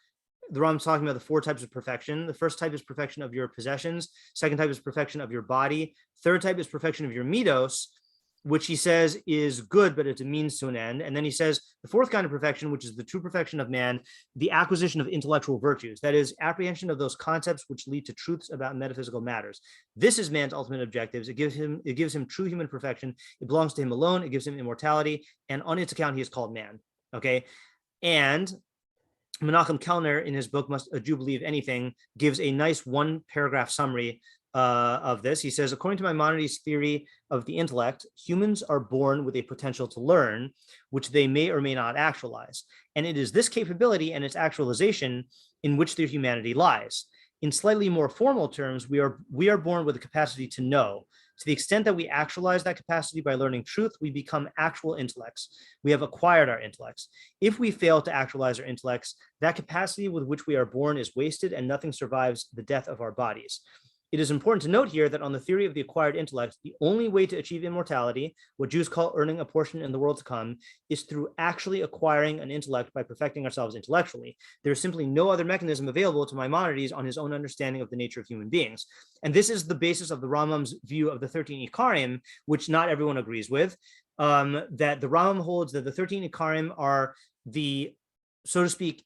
The Rambam's talking about the 4 types of perfection. The first type is perfection of your possessions. Second type is perfection of your body. Third type is perfection of your midos, which he says is good, but it's a means to an end. And then he says the 4th kind of perfection, which is the true perfection of man, the acquisition of intellectual virtues. That is apprehension of those concepts which lead to truths about metaphysical matters. This is man's ultimate objectives. It gives him true human perfection. It belongs to him alone. It gives him immortality. And on its account, he is called man. Okay. And Menachem Kellner, in his book Must a Jew Believe Anything, gives a nice 1-paragraph summary of this. He says, according to Maimonides' theory of the intellect, humans are born with a potential to learn, which they may or may not actualize. And it is this capability and its actualization in which their humanity lies. In slightly more formal terms, we are born with a capacity to know. To the extent that we actualize that capacity by learning truth, we become actual intellects. We have acquired our intellects. If we fail to actualize our intellects, that capacity with which we are born is wasted and nothing survives the death of our bodies. It is important to note here that on the theory of the acquired intellect, the only way to achieve immortality, what Jews call earning a portion in the world to come, is through actually acquiring an intellect by perfecting ourselves intellectually. There is simply no other mechanism available to Maimonides on his own understanding of the nature of human beings. And this is the basis of the Rambam's view of the 13 Ikarim, which not everyone agrees with, that the Rambam holds that the 13 Ikarim are the, so to speak,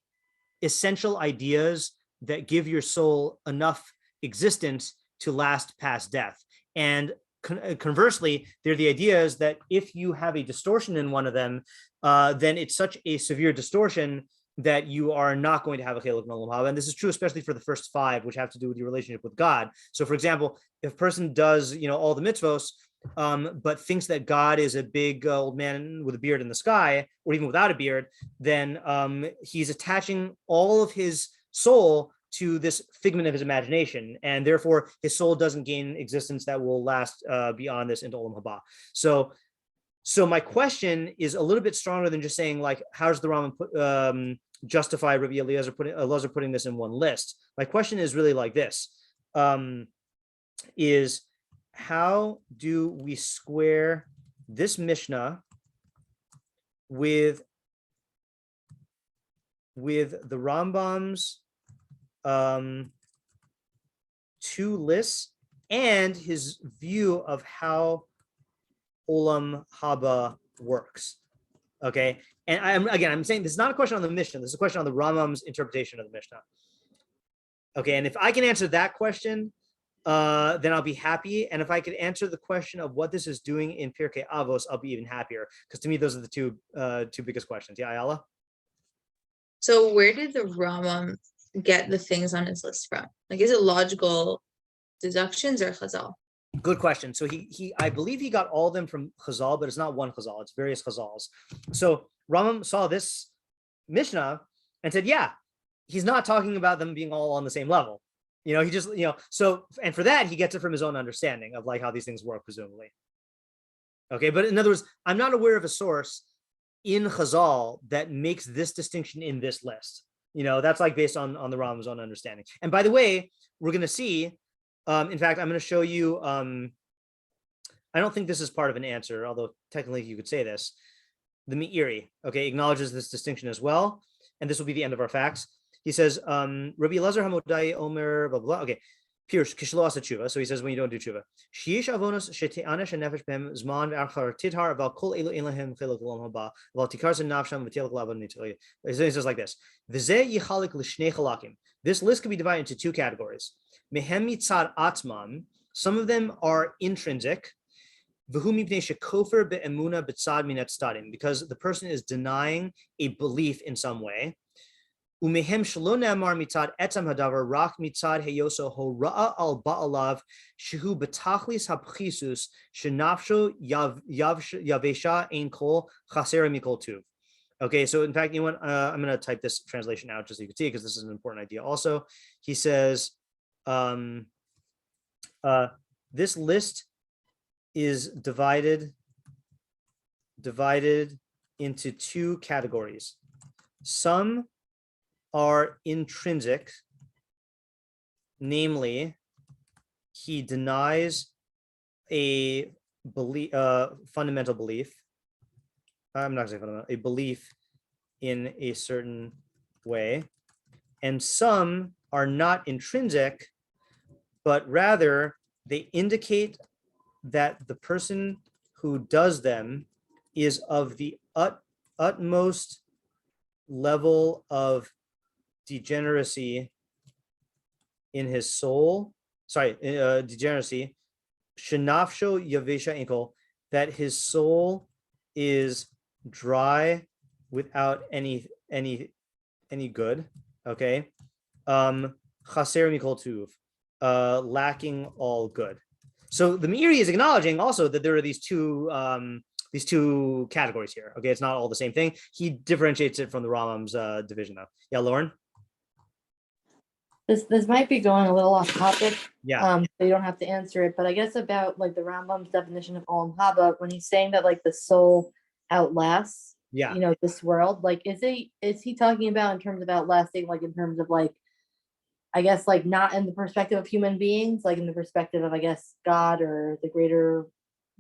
essential ideas that give your soul enough existence to last past death. And conversely, they're the ideas that if you have a distortion in one of them, then it's such a severe distortion that you are not going to have a chiluk in Olam Haba. And this is true especially for the first 5, which have to do with your relationship with God. So for example, if a person does, all the mitzvos, but thinks that God is a big old man with a beard in the sky, or even without a beard, then he's attaching all of his soul to this figment of his imagination, and therefore his soul doesn't gain existence that will last beyond this into Olam Haba. So my question is a little bit stronger than just saying, like, how does the Rambam justify Rabbi Eliezer putting this in one list? My question is really like this, is how do we square this mishnah with the Rambam's 2 lists and his view of how Olam Haba works? Okay, and I'm saying this is not a question on the Mishnah. This is a question on the Rambam's interpretation of the Mishnah. Okay, and if I can answer that question, then I'll be happy. And if I could answer the question of what this is doing in Pirkei Avos, I'll be even happier, because to me those are the two biggest questions. Yeah, Ayala? So where did the Rambam get the things on his list from? Like, is it logical deductions or Chazal? Good question. So I believe he got all of them from Chazal, but it's not one Chazal, it's various Chazals. So Rambam saw this Mishnah and said, yeah, he's not talking about them being all on the same level. He just, so, and for that, he gets it from his own understanding of like how these things work, presumably. Okay, but in other words, I'm not aware of a source in Chazal that makes this distinction in this list. That's like based on the Rambam's own understanding. And by the way, we're going to see, in fact, I'm going to show you, I don't think this is part of an answer, although technically you could say this. The Meiri, okay, acknowledges this distinction as well. And this will be the end of our facts. He says, Rabbi Elazar Hamodai Omer, blah, blah, blah. Okay. Pirush, kishlo asa tshuva. So he says when you don't do tshuva. Sheish avonos shete'ana shenefesh behem zman ve'achar tidhar aval kol elu ein lahem chiluk olam haba aval tikar zenafsham v'tiluk lavan nitoli. He says like this. V'zeh yichalik l'shnei chalakim. This list can be divided into 2 categories. Mehem mitzad atzman. Some of them are intrinsic. V'hu mipnei shekofer be'emuna b'tzad min tzdadim, because the person is denying a belief in some way. Umehem shelo ne'amar mitzad etzam hadavar rak mitzad heyoso hora'a al ba'alav shehu betachlis hapchisus shenafsho yavesha ein kol chasera mikol tuv. Okay, so in fact, I'm going to type this translation out just so you can see it, because this is an important idea also. He says, this list is divided into 2 categories. Some are intrinsic, namely, he denies a belief, fundamental belief. I'm not saying fundamental, a belief in a certain way, and some are not intrinsic, but rather they indicate that the person who does them is of the utmost level of degeneracy in his soul. Degeneracy. Shenafsho yavesha inkle, that his soul is dry without any good. Okay. Chaser mikol tuv, lacking all good. So the Meiri is acknowledging also that there are these two categories here. Okay, it's not all the same thing. He differentiates it from the Rambam's division, though. Yeah, Lauren. This might be going a little off topic. Yeah. So you don't have to answer it, but I guess about like the Rambam's definition of Olam Haba, when he's saying that like the soul outlasts, Yeah. you know, this world, like is he talking about in terms of outlasting, like in terms of like, I guess like not in the perspective of human beings, like in the perspective of, I guess, God or the greater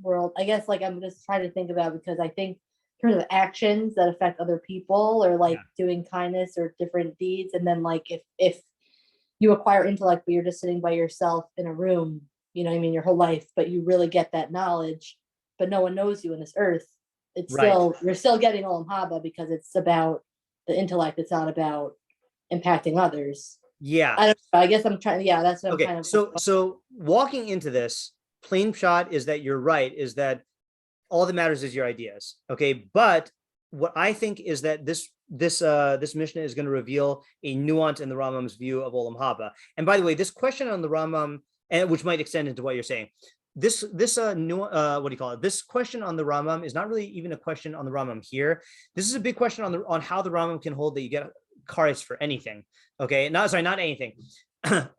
world. I guess like I'm just trying to think about, because I think in terms of actions that affect other people, or like doing kindness or different deeds, and then like if you acquire intellect but you're just sitting by yourself in a room, you know what I mean, your whole life, but you really get that knowledge, but no one knows you in this earth, it's still, you're still getting Olam Haba because it's about the intellect, it's not about impacting others. Yeah. I don't know, I guess I'm trying, that's what Okay. I'm kind of. So walking into this, plain shot is that you're right, is that all that matters is your ideas. Okay. But what I think is that this mishnah is going to reveal a nuance in the Rambam's view of Olam Haba. And by the way, this question on the Rambam, and which might extend into what you're saying, this what do you call it? This question on the Rambam is not really even a question on the Rambam here. This is a big question on how the Rambam can hold that you get kares for anything. Okay, not anything.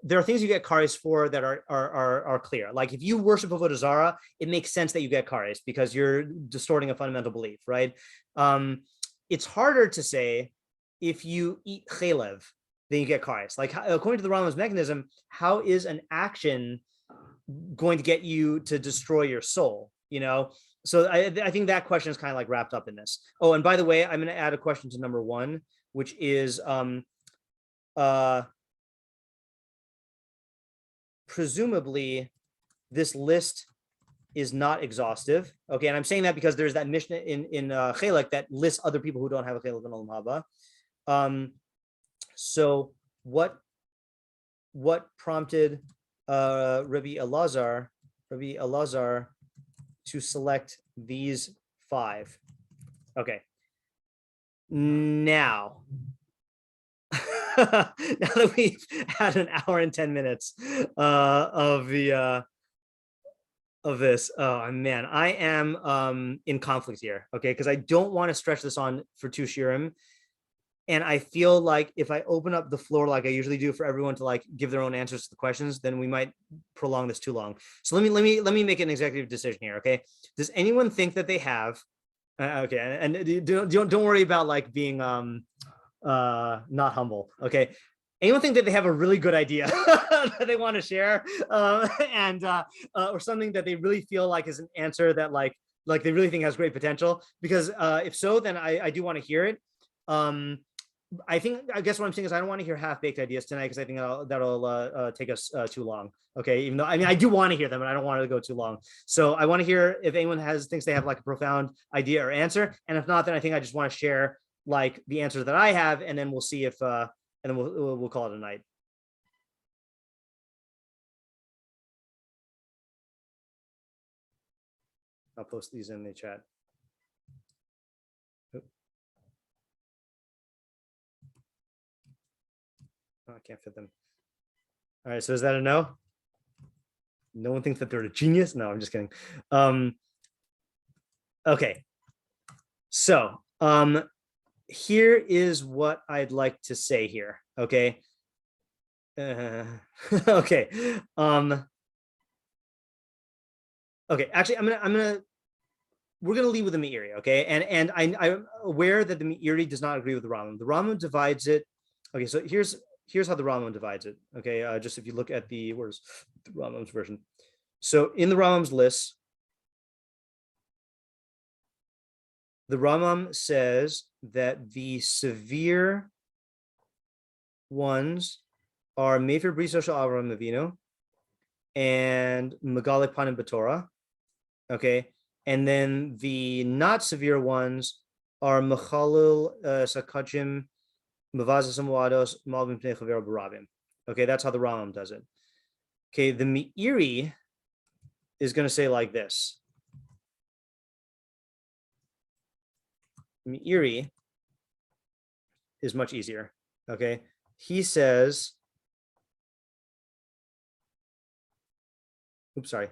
There are things you get kares for that are clear. Like if you worship avodah zarah, it makes sense that you get kares because you're distorting a fundamental belief, right? It's harder to say if you eat chalev, then you get kares. Like according to the Rambam's mechanism, how is an action going to get you to destroy your soul? You know, so I think that question is kind of like wrapped up in this. Oh, and by the way, I'm going to add a question to number 1, which is presumably this list is not exhaustive. Okay, and I'm saying that because there's that mishnah in Chelek that lists other people who don't have a Chelek in Olam Haba. So what prompted Rabbi Elazar to select these 5? Okay. Now that we've had an hour and 10 minutes of this, oh man, I am in conflict here, okay, because I don't want to stretch this on for 2 shiurim, and I feel like if I open up the floor like I usually do for everyone to like give their own answers to the questions, then we might prolong this too long. So let me make an executive decision here, okay? Does anyone think that they have okay, and don't worry about like being not humble, okay? Anyone think that they have a really good idea that they want to share, or something that they really feel like is an answer that like they really think has great potential? Because if so, then I do want to hear it. I guess what I'm saying is I don't want to hear half-baked ideas tonight because I think that'll take us too long. Okay, even though I mean I do want to hear them, and I don't want it to go too long. So I want to hear if anyone thinks they have like a profound idea or answer, and if not, then I think I just want to share like the answer that I have, and then we'll see if and then we'll call it a night. I'll post these in the chat. Oh, I can't fit them. All right, so is that a no? No one thinks that they're a genius? No, I'm just kidding. Okay, so here is what I'd like to say here. Okay. Okay. Okay. Actually, we're gonna leave with the Meiri. Okay, and I'm aware that the Meiri does not agree with the Rambam. The Rambam divides it Okay, so here's how the Rambam divides it. Okay, just if you look at where's the Rambam's version. So in the Rambam's list, the Rambam says that the severe ones are Mefer Brisa Shel Avram Avinu and Megale Panim B'Torah. Okay, and then the not severe ones are Mechalil Sakachim Mavazas Moados Malvim Pnei Chaver Barabim. Okay, that's how the Rambam does it. Okay, the Meiri is going to say like this. Meiri is much easier. Okay, he says, oops, sorry.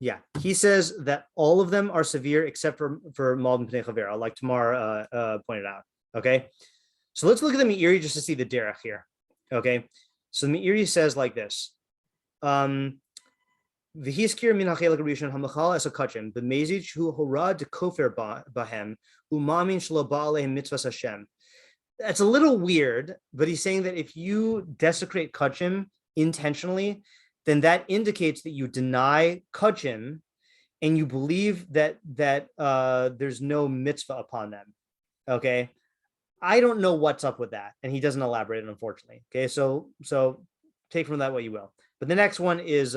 Yeah, he says that all of them are severe except for Malbim Pnei Chavera, like Tamar pointed out. Okay, so let's look at the Meiri just to see the derech here. Okay, so the Meiri says like this. V'hiskir min ha'chelek rishon hamachal es hakachim b'mezich hu hora de kofer bahem umamin shelo ba'alehem mitzvahs Hashem. That's a little weird, but he's saying that if you desecrate kachim intentionally, then that indicates that you deny kachim and you believe that there's no mitzvah upon them. Okay, I don't know what's up with that, and he doesn't elaborate, unfortunately. Okay, so take from that what you will. But the next one is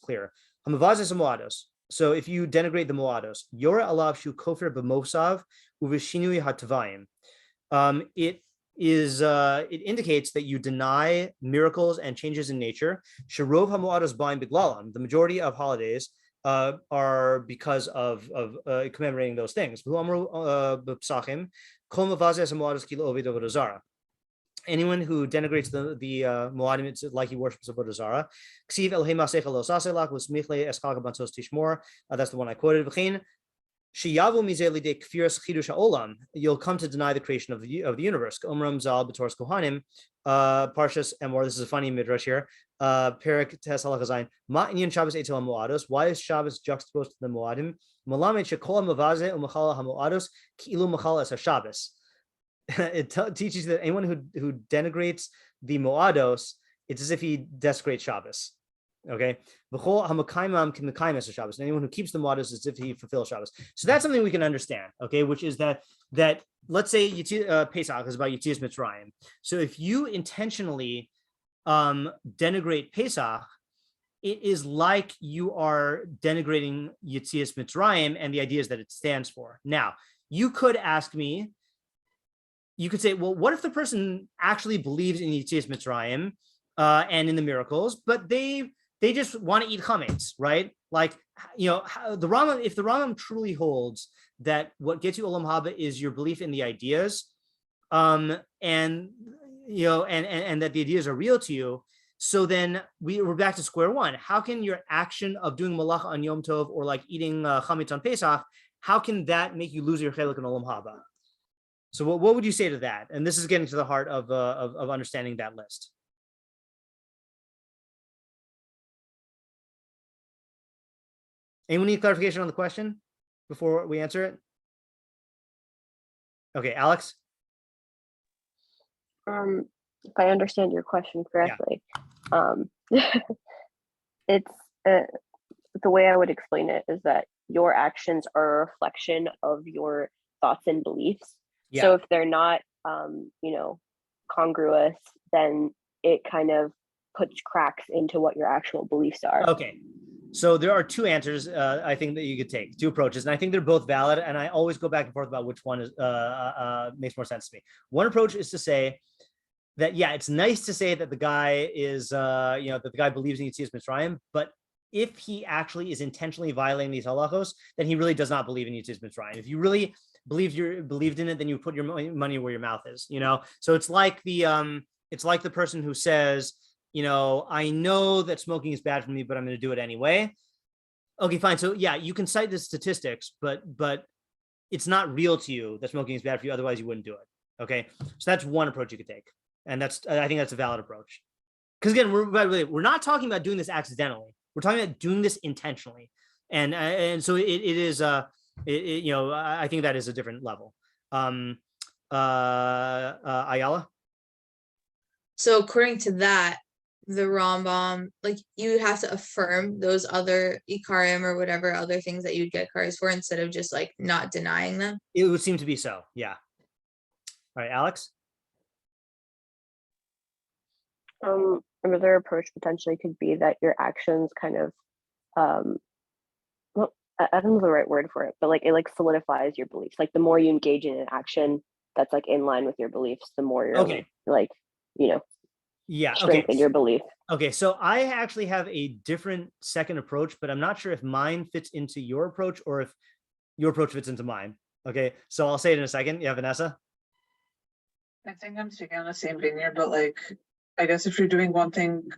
clear. Hamavazes moados. So if you denigrate the moados, yora alav shu kofer b'mosav uv'shinui hatavayim. It indicates that you deny miracles and changes in nature. Sharov hamoados ba'im biglalam. The majority of holidays are because of commemorating those things. Anyone who denigrates the Moadim, it's like he worships a Avodah Zarah. That's the one I quoted. You'll come to deny the creation of the universe. Parshas Emor. This is a funny midrash here. Perik Tes Halakha Zayin. Ma inyan Shabbos etel hamoados. Why is Shabbos juxtaposed to the Moadim? Malamed shekol hamavaze umachala hamoados ki'ilu machala es haShabbos. It teaches that anyone who denigrates the Moados, it's as if he desecrates Shabbos. Okay, anyone who keeps the Moados is as if he fulfills Shabbos. So that's something we can understand. Okay, which is that let's say Pesach is about Yetzias Mitzrayim. So if you intentionally denigrate Pesach, it is like you are denigrating Yetzias Mitzrayim, and the idea is that it stands for. Now, you could ask me. You could say, well, what if the person actually believes in Yetzias Mitzrayim and in the miracles, but they just want to eat chametz, right? Like, the Rambam, if the Rambam truly holds that what gets you Olam Haba is your belief in the ideas, and that the ideas are real to you, so then we're back to square one. How can your action of doing malacha on Yom Tov or like eating chametz on Pesach, how can that make you lose your chelik in Olam Haba? So what would you say to that? And this is getting to the heart of understanding that list. Anyone need clarification on the question before we answer it? Okay, Alex? If I understand your question correctly, it's the way I would explain it is that your actions are a reflection of your thoughts and beliefs. Yeah. So if they're not, congruous, then it kind of puts cracks into what your actual beliefs are. Okay. So there are two answers I think that you could take, two approaches, and I think they're both valid. And I always go back and forth about which one is makes more sense to me. One approach is to say that, yeah, it's nice to say that the guy is, that the guy believes in Yetzias Mitzrayim, but if he actually is intentionally violating these halachos, then he really does not believe in Yetzias Mitzrayim. If you really believed in it, then you put your money where your mouth is, So it's like the person who says, I know that smoking is bad for me, but I'm going to do it anyway. Okay, fine. So yeah, you can cite the statistics, but it's not real to you that smoking is bad for you. Otherwise you wouldn't do it. Okay. So that's one approach you could take. And I think that's a valid approach. Because again, we're not talking about doing this accidentally. We're talking about doing this intentionally. And so it is, I think that is a different level. Ayala. So according to that, the Rambam, like you have to affirm those other ikarim or whatever other things that you'd get cars for instead of just like not denying them. It would seem to be so. Yeah. All right, Alex. Another approach potentially could be that your actions kind of, well, I don't know the right word for it, but like it like solidifies your beliefs. Like the more you engage in an action that's like in line with your beliefs, the more you're Okay. like, Yeah. strengthen your belief. Okay, so I actually have a different second approach, but I'm not sure if mine fits into your approach or if your approach fits into mine. Okay, so I'll say it in a second. Yeah, Vanessa? I think I'm speaking on the same vein here, but like, I guess if you're doing one thing,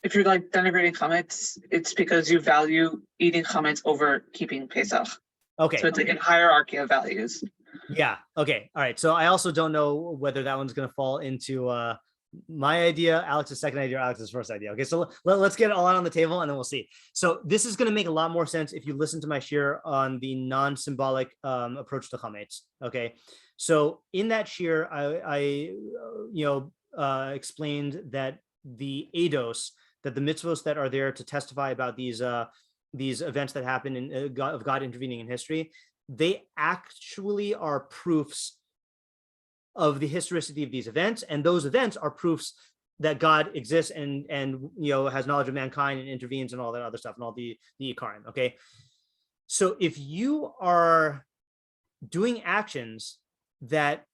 if you're like denigrating chametz, it's because you value eating chametz over keeping Pesach. Okay. So it's like a hierarchy of values. Yeah. Okay. All right. So I also don't know whether that one's going to fall into my idea, Alex's second idea, or Alex's first idea. Okay. So let's get it all out on the table and then we'll see. So this is going to make a lot more sense if you listen to my shiur on the non-symbolic approach to chametz. Okay. So in that shiur, I explained that the eidos, that the mitzvos that are there to testify about these events that happen in God intervening in history, they actually are proofs of the historicity of these events, and those events are proofs that God exists and has knowledge of mankind and intervenes and all that other stuff and all the ikarim. Okay, so if you are doing actions that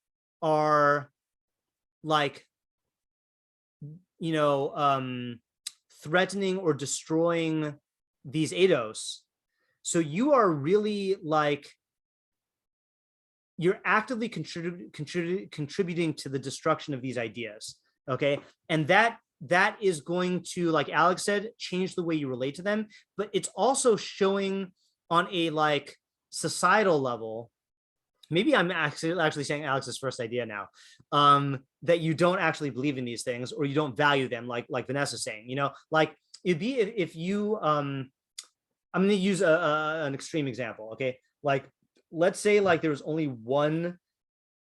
are like threatening or destroying these eidos, so you are really like you're actively contributing to the destruction of these ideas. Okay, and that is going to, like Alex said, change the way you relate to them, but it's also showing on a like societal level. Maybe I'm actually saying Alex's first idea now, that you don't actually believe in these things or you don't value them, like Vanessa's saying. Like it'd be if you I'm going to use an extreme example. Okay, like let's say like there was only one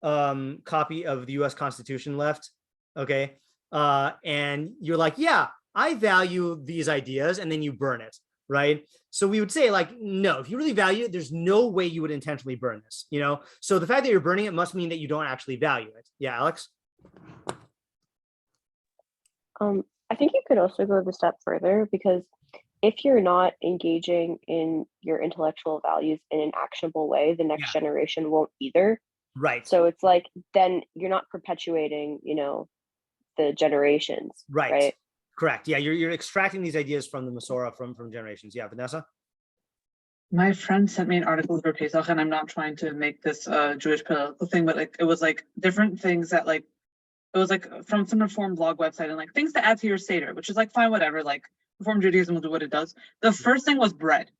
copy of the U.S. Constitution left. Okay, and you're like, yeah, I value these ideas, and then you burn it, right? So we would say like, no, if you really value it, there's no way you would intentionally burn this. So the fact that you're burning it must mean that you don't actually value it. Yeah, Alex. I think you could also go the step further, because if you're not engaging in your intellectual values in an actionable way, the next generation won't either. Right. So it's like, then you're not perpetuating, the generations. Right. Correct. Yeah, you're extracting these ideas from the Masorah from generations. Yeah, Vanessa? My friend sent me an article for Pesach, and I'm not trying to make this Jewish political thing, but like it was like different things that like, it was like from some Reform blog website, and like things to add to your Seder, which is like fine, whatever, like Reform Judaism will do what it does. The first thing was bread.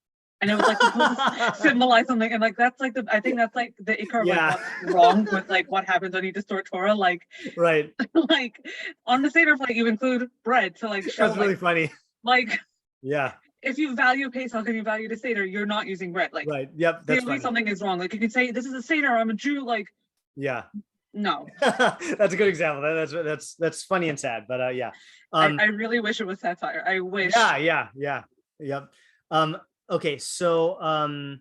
And it was like supposed to symbolize something, and like that's like I think that's like the ikar of like what's wrong with like what happens when you distort Torah, like right, like on the Seder plate you include bread to like show. That's really funny. Like if you value Pesach and you value the Seder, you're not using bread. Like right, yep, that's clearly something is wrong. Like you can say this is a Seder, I'm a Jew. Like no. That's a good example. That's funny and sad, but I really wish it was satire. I wish. Yep. Okay, so I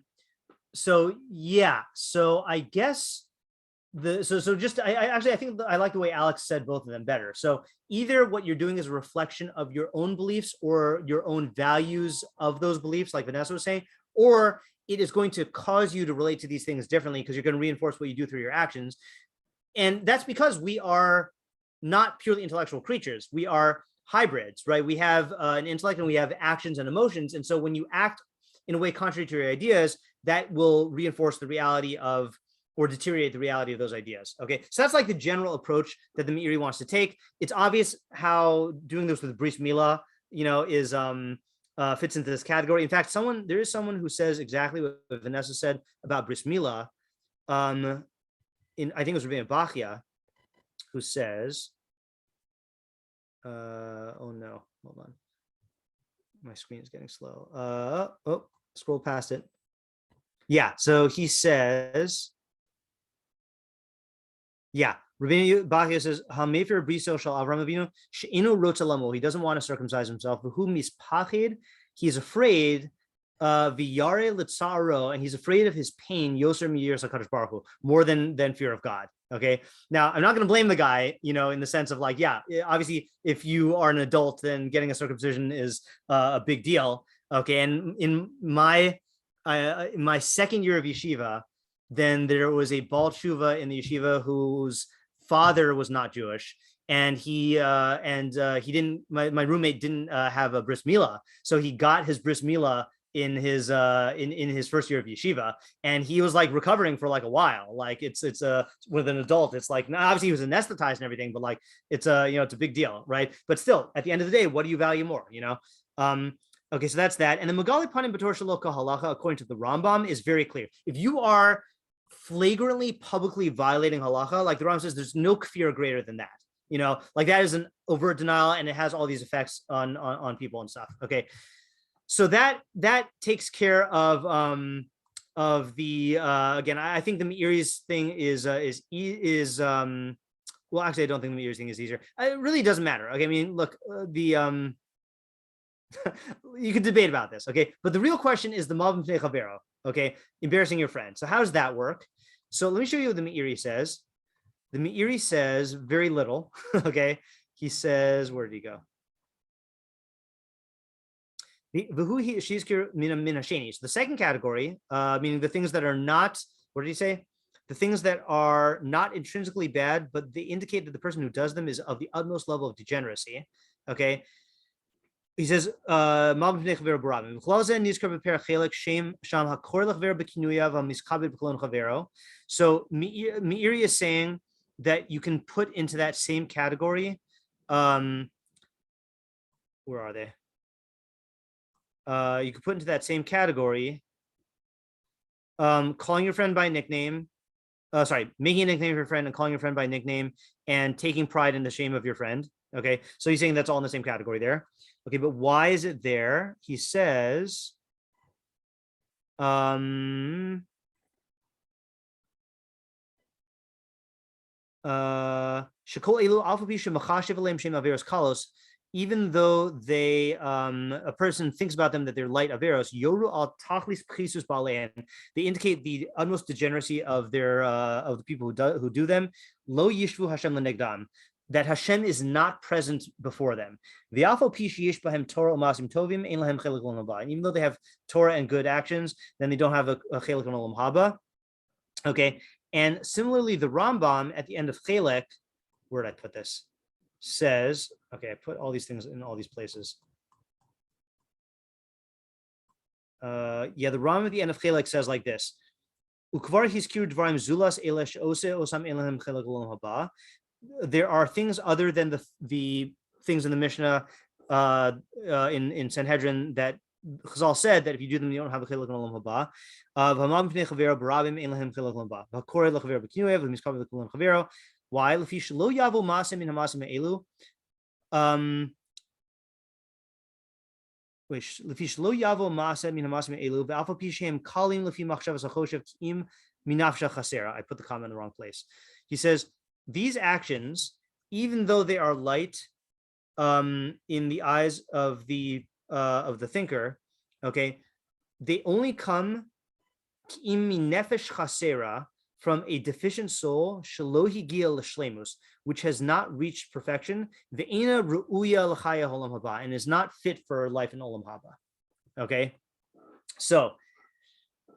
guess I think I like the way Alex said both of them better. So either what you're doing is a reflection of your own beliefs or your own values of those beliefs, like Vanessa was saying, or it is going to cause you to relate to these things differently because you're going to reinforce what you do through your actions. And that's because we are not purely intellectual creatures. We are hybrids, right? We have an intellect and we have actions and emotions. And so when you act in a way contrary to your ideas, that will reinforce the reality of or deteriorate the reality of those ideas. Okay, so that's like the general approach that the Meiri wants to take. It's obvious how doing this with bris milah, is fits into this category. In fact, there is someone who says exactly what Vanessa said about bris milah. I think it was Rבינו Bachia, who says, oh no, hold on. My screen is getting slow. Scroll past it. Yeah, so he says, yeah, Rבינו Bachia says, "Hamefer briso shel Avram Avinu she'enu rotza lamo." He doesn't want to circumcise himself. Who mispachid? He's afraid. V'yare litzaro, and he's afraid of his pain. Yoser miyiras HaKadosh Baruch Hu, more than fear of God. Okay. Now I'm not going to blame the guy, in the sense of like, yeah, obviously, if you are an adult, then getting a circumcision is a big deal. Okay, and in my second year of yeshiva, then there was a Baal Tshuva in the yeshiva whose father was not Jewish, and he didn't. My roommate didn't have a bris milah, so he got his bris milah in his first year of yeshiva, and he was like recovering for like a while. Like it's with an adult, it's like, obviously he was anesthetized and everything, but like it's a big deal, right? But still, at the end of the day, what do you value more? Okay, so that's that. And the Magali Panim B'Torah Shelo Halacha, according to the Rambam, is very clear. If you are flagrantly publicly violating halacha, like the Rambam says, there's no kfir greater than that. Like that is an overt denial, and it has all these effects on people and stuff. Okay, so that takes care of the again. I think the Meiri's thing is well, actually, I don't think the Meiri's thing is easier. It really doesn't matter. Okay, I mean, look, you could debate about this, okay? But the real question is the Mav Mipnei Chavero, okay? Embarrassing your friend. So how does that work? So let me show you what the Meiri says. The Meiri says very little, okay? He says, where did he go? So the second category, meaning the things that are not, what did he say? The things that are not intrinsically bad, but they indicate that the person who does them is of the utmost level of degeneracy, okay? He says, so Meiri is saying that you can put into that same category. Where are they? You could put into that same category, calling your friend by nickname. Making a nickname for your friend and calling your friend by nickname and taking pride in the shame of your friend. Okay, so he's saying that's all in the same category there. Okay, but why is it there? He says, even though they a person thinks about them that they're light averos, yoru al tachlis prisus balein, they indicate the utmost degeneracy of their of the people who do them. Lo yishvu Hashem lenegdam, that Hashem is not present before them. And even though they have Torah and good actions, then they don't have a chelik in Olam Haba. Okay, and similarly, the Rambam at the end of Chelek, where did I put this? Says, okay, I put all these things in all these places. The Rambam at the end of Chelek says like this: there are things other than the things in the Mishnah in Sanhedrin that Chazal said that if you do them, you don't have a chiluk in Olam Haba. Why? I put the comment in the wrong place. He says, these actions, even though they are light in the eyes of the thinker, okay, they only come from a deficient soul, which has not reached perfection, and is not fit for life in Olam Haba. Okay, so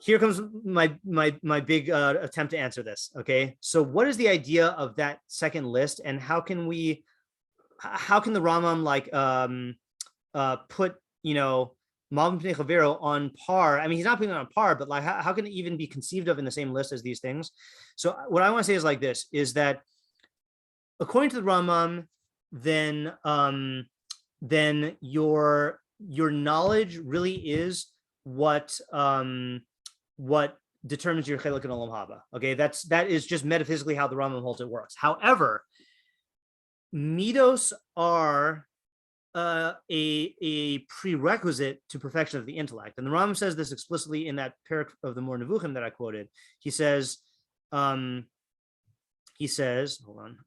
here comes my big attempt to answer this. Okay, so what is the idea of that second list, and how can the Rambam like put Ma'am Pnei Chavero on par? I mean, he's not putting it on par, but like how can it even be conceived of in the same list as these things? So what I want to say is like this: is that according to the Rambam, then your knowledge really is what determines your chelik in Olam Haba. Okay, that is just metaphysically how the Rambam holds it works. However, midos are a prerequisite to perfection of the intellect. And the Rambam says this explicitly in that parak of the More Nevuchim that I quoted. He says, hold on.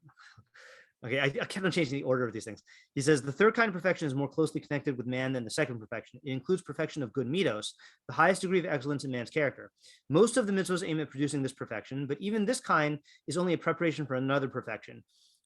Okay, I kept on changing the order of these things. He says, the third kind of perfection is more closely connected with man than the second perfection. It includes perfection of good midos, the highest degree of excellence in man's character. Most of the mitzvahs aim at producing this perfection, but even this kind is only a preparation for another perfection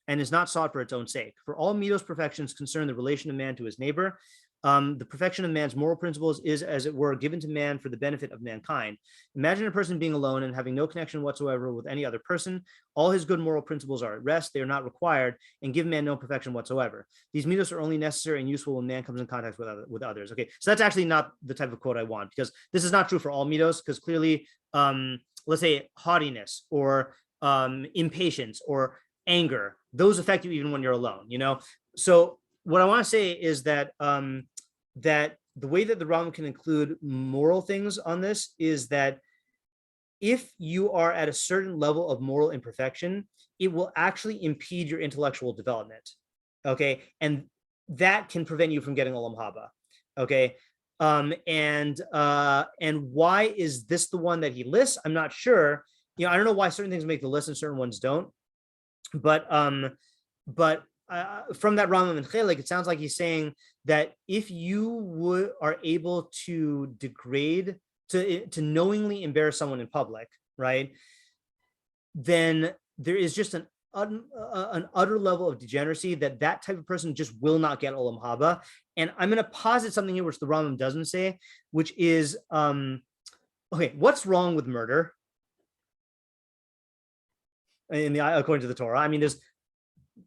and is not sought for its own sake. For all midos perfections concern the relation of man to his neighbor. The perfection of man's moral principles is, as it were, given to man for the benefit of mankind. Imagine a person being alone and having no connection whatsoever with any other person. All his good moral principles are at rest, they are not required, and give man no perfection whatsoever. These midos are only necessary and useful when man comes in contact with others. Okay, so that's actually not the type of quote I want, because this is not true for all midos, because clearly, let's say haughtiness or impatience or anger, those affect you even when you're alone, you know? So what I want to say is that that the way that the Rambam can include moral things on this is that if you are at a certain level of moral imperfection, it will actually impede your intellectual development. Okay, and that can prevent you from getting Olam Haba. Okay, and why is this the one that he lists? I'm not sure. You know, I don't know why certain things make the list and certain ones don't. But from that Rambam and Chelek, it sounds like he's saying that if you are able to degrade, to knowingly embarrass someone in public, right, then there is just an utter level of degeneracy that type of person just will not get Olam Haba. And I'm going to posit something here which the Rambam doesn't say, which is, okay, what's wrong with murder? According to the Torah, I mean, there's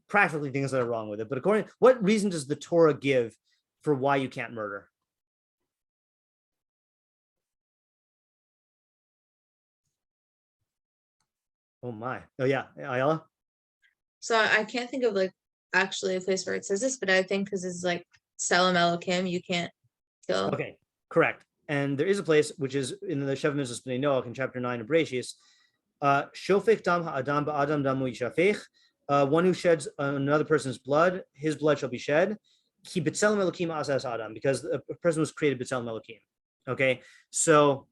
practically things that are wrong with it, but what reason does the Torah give for why you can't murder? Oh my! Oh yeah, Ayala. So I can't think of like actually a place where it says this, but I think because it's like Salam Elokim, you can't kill. Okay, correct. And there is a place which is in the Shev Mitzvos Bnei Noach in chapter 9 of Bereshis. Shofech dam ha'adam ba'adam damu yishafech. One who sheds another person's blood, his blood shall be shed. Ki b'tzelem elokim asas adam, because a person was created b'tzelem elokim. Okay, so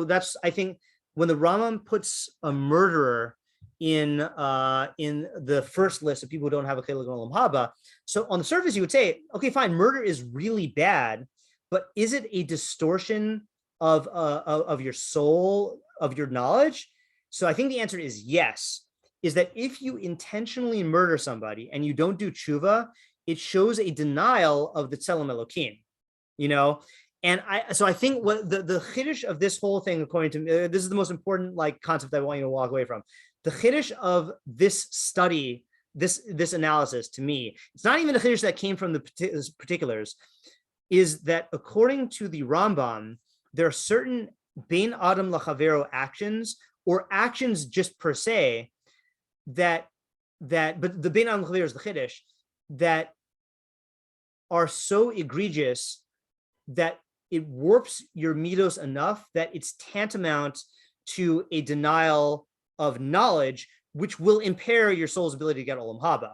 that's, I think, when the Rambam puts a murderer in the first list of people who don't have a chelik olam haba. So on the surface, you would say, okay, fine, murder is really bad, but is it a distortion of your soul, of your knowledge? So I think the answer is yes, is that if you intentionally murder somebody and you don't do tshuva, it shows a denial of the tzelem elokim, you know? And I think what the chiddush of this whole thing, according to me, this is the most important like concept I want you to walk away from. The chiddush of this study, this analysis, to me, it's not even a chiddush that came from the particulars, is that according to the Rambam, there are certain bein adam lachavero actions or actions just per se but the bein adam lachavero is the chiddush, that are so egregious that it warps your midos enough that it's tantamount to a denial of knowledge, which will impair your soul's ability to get olam haba.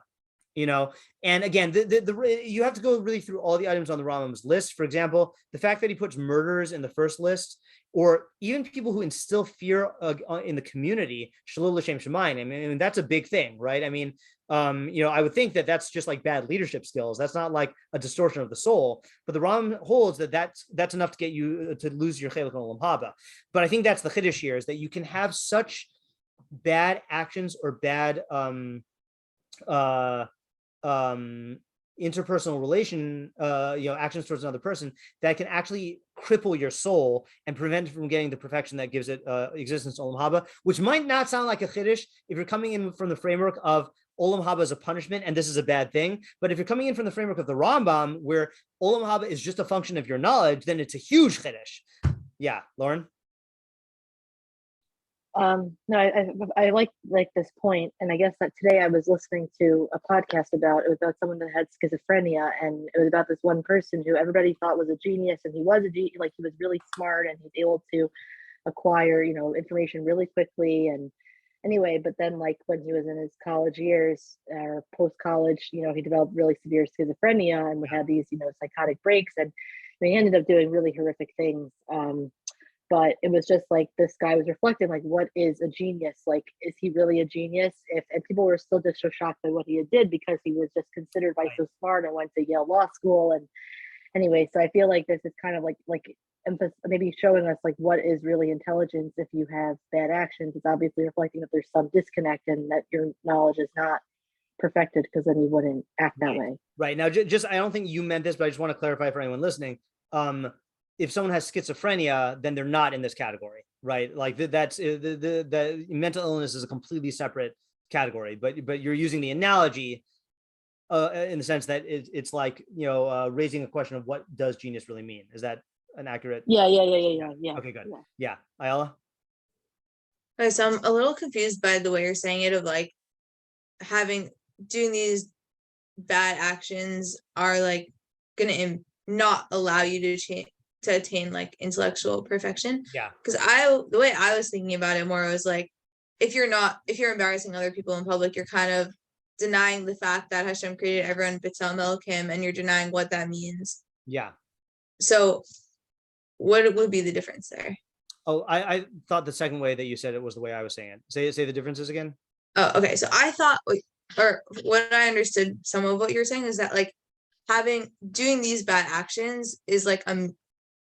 You know, and again, you have to go really through all the items on the Rambam's list. For example, the fact that he puts murderers in the first list, or even people who instill fear in the community, shalom l'shem shemayim. I mean, that's a big thing, right? I mean, you know, I would think that that's just like bad leadership skills. That's not like a distortion of the soul. But the Rambam holds that that's enough to get you to lose your chelik olam haba. But I think that's the chiddush here, is that you can have such bad actions or bad interpersonal relation, actions towards another person that can actually cripple your soul and prevent it from getting the perfection that gives it existence olam haba, which might not sound like a chiddush if you're coming in from the framework of olam haba is a punishment and this is a bad thing. But if you're coming in from the framework of the Rambam, where olam haba is just a function of your knowledge, then it's a huge chiddush. Yeah, Lauren. No, I like this point, and I guess that today I was listening to a podcast about someone that had schizophrenia, and it was about this one person who everybody thought was a genius, and he was he was really smart, and he's able to acquire information really quickly, and anyway, but then like when he was in his college years or post-college, he developed really severe schizophrenia and we had these, psychotic breaks, and he ended up doing really horrific things. But it was just like this guy was reflecting, like, what is a genius? Like, is he really a genius? And people were still just so shocked by what he did because he was just considered by so smart and went to Yale Law School. And anyway, so I feel like this is kind of like maybe showing us like what is really intelligence. If you have bad actions, it's obviously reflecting that there's some disconnect and that your knowledge is not perfected, because then you wouldn't act that way. Right. Now, just I don't think you meant this, but I just want to clarify for anyone listening. If someone has schizophrenia, then they're not in this category, right? Like that's the mental illness is a completely separate category, but you're using the analogy in the sense that it's like, raising a question of what does genius really mean? Is that an accurate? Yeah. Okay, good. Yeah. Ayala? Okay, so I'm a little confused by the way you're saying it, of like doing these bad actions are like gonna not allow you to attain like intellectual perfection. Yeah. Because the way I was thinking about it more was like, if you're embarrassing other people in public, you're kind of denying the fact that Hashem created everyone b'Tselem Elokim, and you're denying what that means. Yeah. So what would be the difference there? Oh, I thought the second way that you said it was the way I was saying it. Say the differences again. Oh, okay. So I thought, or what I understood some of what you're saying is that like doing these bad actions is like a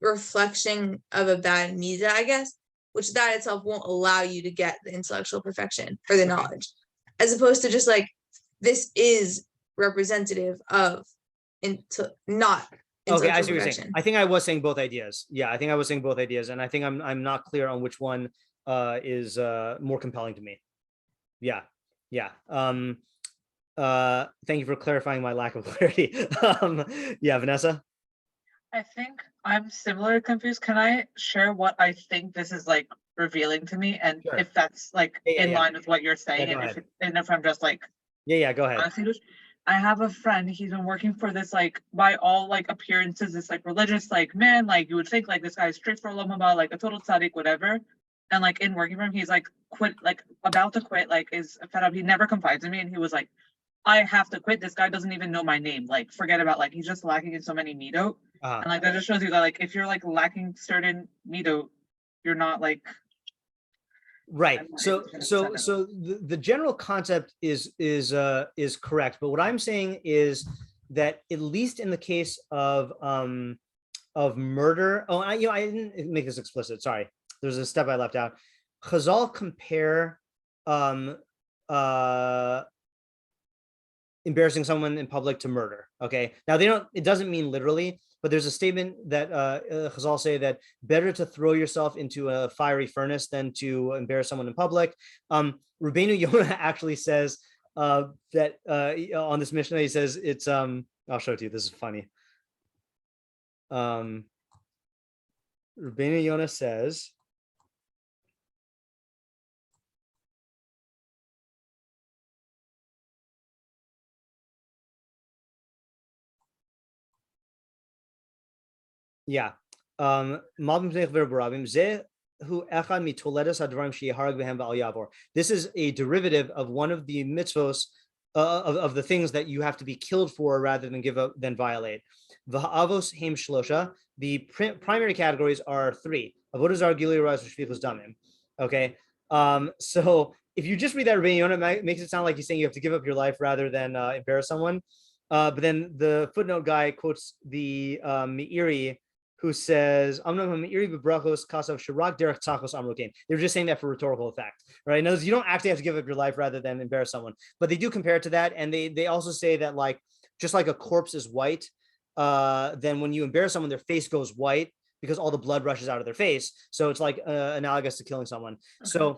reflection of a bad midah, I guess, which that itself won't allow you to get the intellectual perfection or the knowledge, as opposed to just like, this is representative of not Okay, I see what intellectual you're saying. perfection. I think I was saying both ideas. Yeah, I think I was saying both ideas, and I think I'm not clear on which one is more compelling to me. Yeah. Thank you for clarifying my lack of clarity. Yeah, Vanessa. I think I'm similar confused. Can I share what I think this is like revealing to me, and Sure. if that's like in line with what you're saying, go and ahead. if I'm just like Yeah, go ahead. honestly, I have a friend. He's been working for this, like, by all like appearances, this like religious like man. Like you would think like this guy is straight for Olam haba, like a total tzaddik, whatever. And like in working for him, he's like about to quit, like is fed up. He never confides in me, and he was like, I have to quit. This guy doesn't even know my name. Like forget about, like, he's just lacking in so many midot. And like that just shows you that like if you're like lacking certain midot, you're not like right. So the general concept is correct, but what I'm saying is that at least in the case of murder, I didn't make this explicit, sorry, there's a step I left out. Chazal compare embarrassing someone in public to murder. Okay, now it doesn't mean literally, but there's a statement that Chazal say that better to throw yourself into a fiery furnace than to embarrass someone in public. Rבינו Yona actually says that on this mishnah, he says it's I'll show it to you. This is funny. Rבינו Yona says, yeah. This is a derivative of one of the mitzvos of the things that you have to be killed for rather than give up, than violate. Avos heim shlosha. The primary categories are three. Avodah zarah, gilui aras, shvichus damim. Okay. So if you just read that Rבינו Yona, it makes it sound like he's saying you have to give up your life rather than embarrass someone. But then the footnote guy quotes the Meiri, who says, they were just saying that for rhetorical effect, right? In other words, you don't actually have to give up your life rather than embarrass someone. But they do compare it to that. And they also say that, like, just like a corpse is white, then when you embarrass someone, their face goes white because all the blood rushes out of their face. So it's like analogous to killing someone. Okay.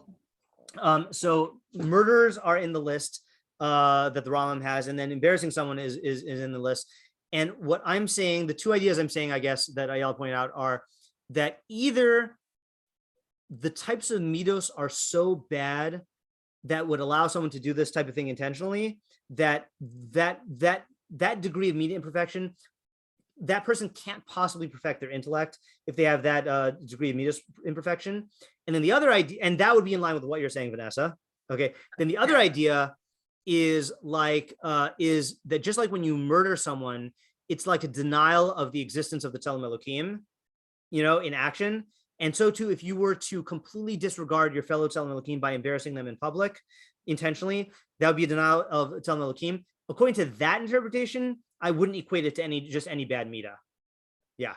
So murderers are in the list that the Rambam has, and then embarrassing someone is in the list. And what I'm saying, the two ideas I'm saying, I guess, that Ayala pointed out are that either the types of midos are so bad that would allow someone to do this type of thing intentionally, that degree of midah imperfection, that person can't possibly perfect their intellect if they have that degree of midas imperfection. And then the other idea, and that would be in line with what you're saying, Vanessa, Okay. Then the other idea is that just like when you murder someone, it's like a denial of the existence of the Tzelem Elokim, in action. And so too, if you were to completely disregard your fellow Tzelem Elokim by embarrassing them in public intentionally, that would be a denial of Tzelem Elokim. According to that interpretation, I wouldn't equate it to any bad midah. Yeah.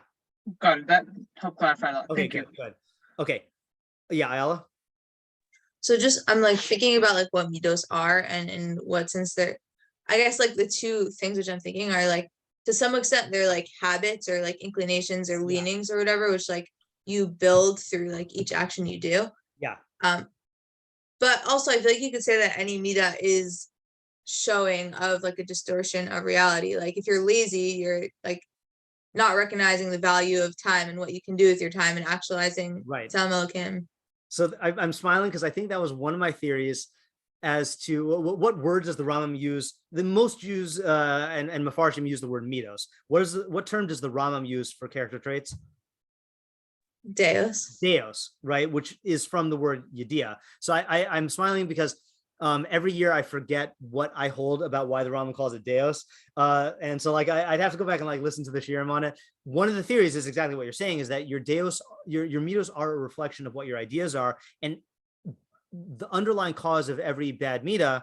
Got it. That helped clarify a lot. Okay, Thank you. good. Okay. Yeah, Ayala? So I'm like thinking about like what midos are and in what sense they're, I guess like the two things which I'm thinking are like, to some extent they're like habits or like inclinations or leanings or whatever, which like you build through like each action you do. Yeah. But also I feel like you could say that any midah is showing of like a distortion of reality. Like if you're lazy, you're like not recognizing the value of time and what you can do with your time and actualizing Tzelem Elokim. So I'm smiling because I think that was one of my theories as to what words does the Rambam use. The most Jews and Mefarshim use the word midos. What term does the Rambam use for character traits? Deos, right? Which is from the word Yedia. So I'm smiling because every year I forget what I hold about why the Rambam calls it Deos. And so like I'd have to go back and like listen to the shiurim on it. One of the theories is exactly what you're saying, is that your Deos, your midos are a reflection of what your ideas are. And the underlying cause of every bad midah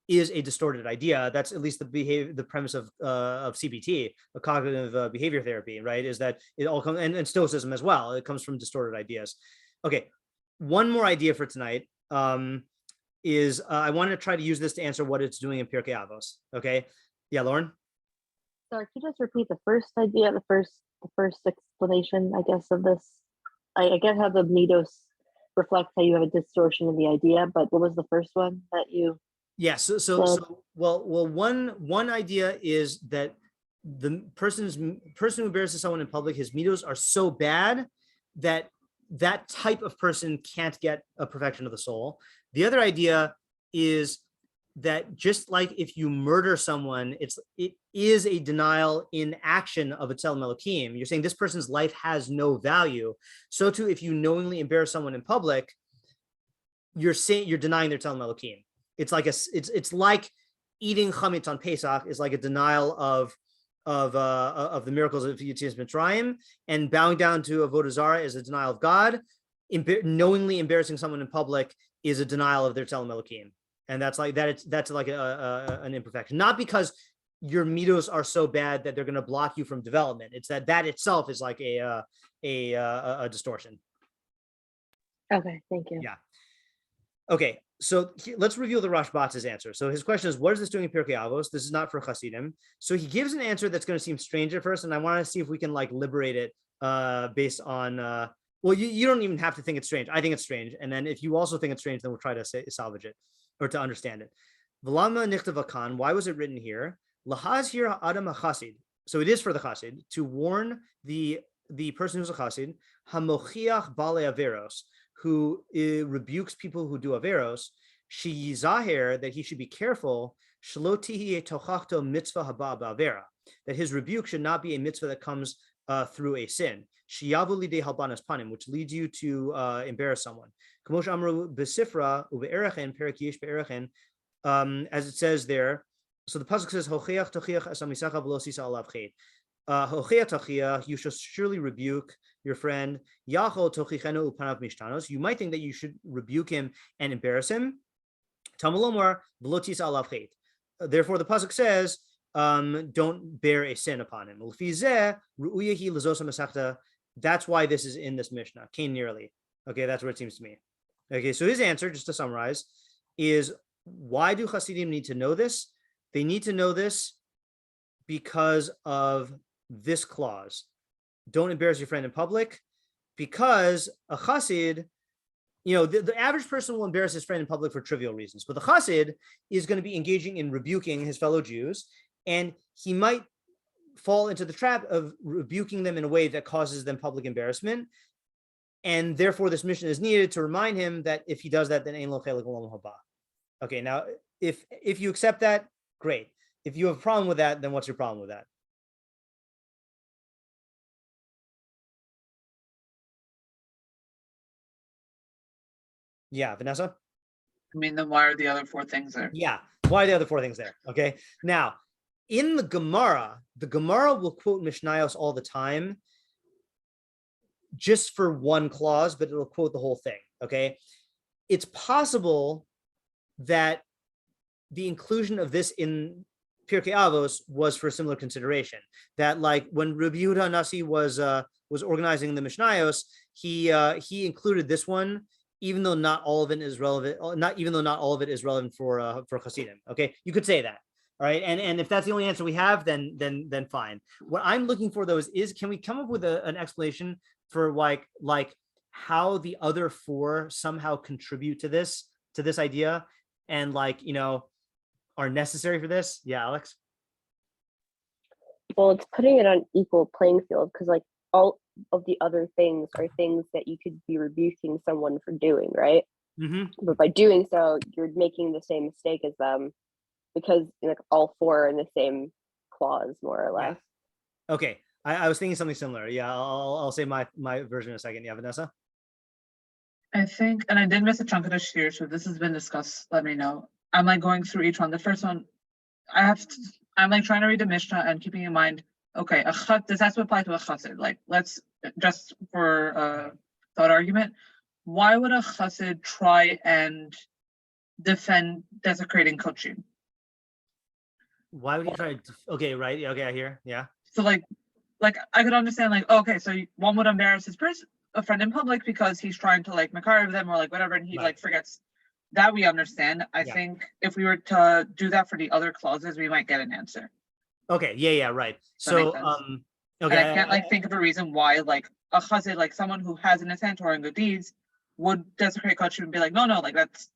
is a distorted idea. That's at least the premise of CBT, a cognitive behavior therapy, right? Is that it all comes, and Stoicism as well. It comes from distorted ideas. Okay, one more idea for tonight is I want to try to use this to answer what it's doing in Pirkei Avos. Okay, yeah, Lauren. Sorry, could you just repeat the first idea, the first explanation, I guess, of this? I get how the midos reflect how you have a distortion of the idea, but what was the first one that you? Yeah, so one idea is that the person who embarrasses someone in public, his midos are so bad that type of person can't get a perfection of the soul. The other idea is that just like if you murder someone, it is a denial in action of a Tzelem Elokim. You're saying this person's life has no value. So too, if you knowingly embarrass someone in public, you're denying their Tzelem Elokim. It's like eating chametz on Pesach is like a denial of the miracles of Yetzias Mitzrayim, and bowing down to Avodah Zarah is a denial of God. Knowingly embarrassing someone in public is a denial of their Tzelem Elokim, and that's like an imperfection. Not because your midos are so bad that they're going to block you from development. It's that itself is like a distortion. Okay, thank you. Yeah. Okay, so let's reveal the Rashbatz's answer. So his question is, what is this doing in Pirkei Avos? This is not for Hasidim. So he gives an answer that's going to seem strange at first, and I want to see if we can like liberate it based on, well, you don't even have to think it's strange. I think it's strange. And then if you also think it's strange, then we'll try to salvage it or to understand it. V'lama nichtav akan, why was it written here? Lahaz here adam hachasid. So it is for the chasid, to warn the person who's a chasid, hamochiach bale averos, who rebukes people who do averos, she yizahir, that he should be careful, shelo tihi tochachto mitzvah haba ba'avera, that his rebuke should not be a mitzvah that comes through a sin, shiyavu lidei halbanas panim, which leads you to embarrass someone. Kamosh amru besifra ube'erechen perik yesh be'erechen, as it says there. So the pasuk says, hocheach tochiach asamisacha v'lo sisa alav chet. Hocheach tochiach, you shall surely rebuke your friend. Yachol tochichenu upanav mishtanos. You might think that you should rebuke him and embarrass him. Tamalomar v'lo tisa alav chet. Therefore, the pasuk says, don't bear a sin upon him. That's why this is in this mishnah. Came nearly. Okay, that's what it seems to me. Okay, so his answer, just to summarize, is why do Hasidim need to know this? They need to know this because of this clause. Don't embarrass your friend in public, because a Chassid, the average person will embarrass his friend in public for trivial reasons, but the Chassid is going to be engaging in rebuking his fellow Jews, and he might fall into the trap of rebuking them in a way that causes them public embarrassment. And therefore, this mission is needed to remind him that if he does that, then ein lo chelik olam haba. Okay, now if you accept that, great. If you have a problem with that, then what's your problem with that? Yeah, Vanessa? I mean, then why are the other 4 things there? Yeah. Why are the other 4 things there? Okay. Now, in the Gemara will quote Mishnayos all the time, just for one clause, but it'll quote the whole thing. Okay. It's possible that the inclusion of this in Pirkei Avos was for a similar consideration. That, like, when Rabbi Yehuda Nasi was organizing the Mishnayos, he included this one, even though not all of it is relevant. Not all of it is relevant for Hasidim. Okay, you could say that. All right, and if that's the only answer we have, then fine. What I'm looking for, though, is can we come up with an explanation for like how the other 4 somehow contribute to this idea, and, like, are necessary for this? Yeah, Alex. Well, it's putting it on equal playing field, because like all of the other things are things that you could be rebuking someone for doing, right? Mm-hmm. But by doing so, you're making the same mistake as them, because like all 4 are in the same clause, more or less. Yeah. Okay, I was thinking something similar. Yeah, I'll say my version in a second. Yeah, Vanessa. I think, and I did miss a chunk of the shiur, so this has been discussed. Let me know. I'm like going through each one. The first one, I'm like trying to read the mishnah and keeping in mind, okay, this has to apply to a chassid. Like, let's just for thought argument, why would a chassid try and defend desecrating kochim? Why would you try to? Okay, right. Okay, I hear. Yeah. So like I could understand, like, okay, so one would embarrass a friend in public because he's trying to like makariv them or like whatever, and he Right. like forgets. That we understand. I Yeah. think if we were to do that for the other clauses, we might get an answer. Okay. Yeah. Right. That makes So sense. okay. And I can't like think of a reason why like a chassid, like someone who has an intent or in good deeds, would desecrate kochim and be like, no, like that's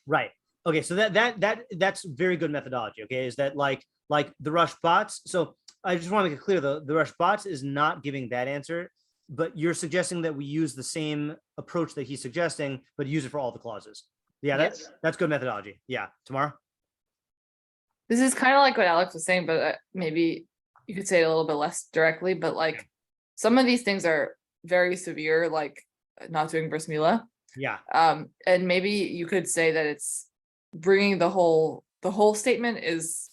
Right. Okay. So that's very good methodology. Okay, is that like the Rashbats? So I just want to make it clear, though, the Rashbats is not giving that answer, but you're suggesting that we use the same approach that he's suggesting, but use it for all the clauses. Yeah, that's good methodology. Yeah. Tomorrow. This is kind of like what Alex was saying, but maybe you could say it a little bit less directly, but like some of these things are very severe, like not doing bris milah. Yeah. And maybe you could say that it's bringing the whole statement is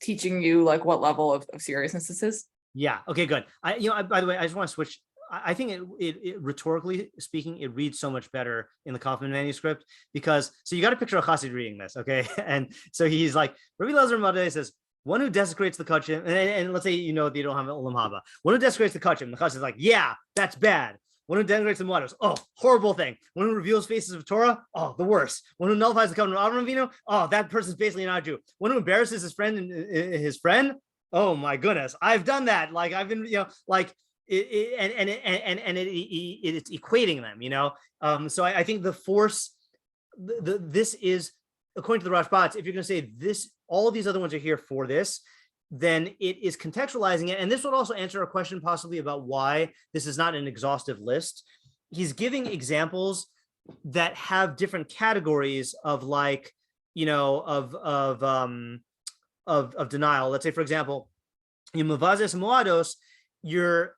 teaching you like what level of seriousness this is. Yeah. Okay, good. By the way, I just want to switch. I think it rhetorically speaking, it reads so much better in the Kaufman manuscript, because so you got to picture a chassid reading this, okay? And so he's like, Rabbi Lazar Madeh says, one who desecrates the kachim, and let's say they don't have an olam haba. One who desecrates the kachim, the chassid is like, yeah, that's bad. One who denigrates the muados, oh, horrible thing. One who reveals faces of Torah, oh, the worst. One who nullifies the covenant of Rabino, oh, that person's basically not a Jew. One who embarrasses his friend, oh my goodness, I've done that. Like I've been, it's equating them, So I think the force, this is, according to the Rashbats, if you're going to say this, all of these other ones are here for this, then it is contextualizing it. And this would also answer a question possibly about why this is not an exhaustive list. He's giving examples that have different categories of like, of denial. Let's say, for example, in Mavazes Moados, you're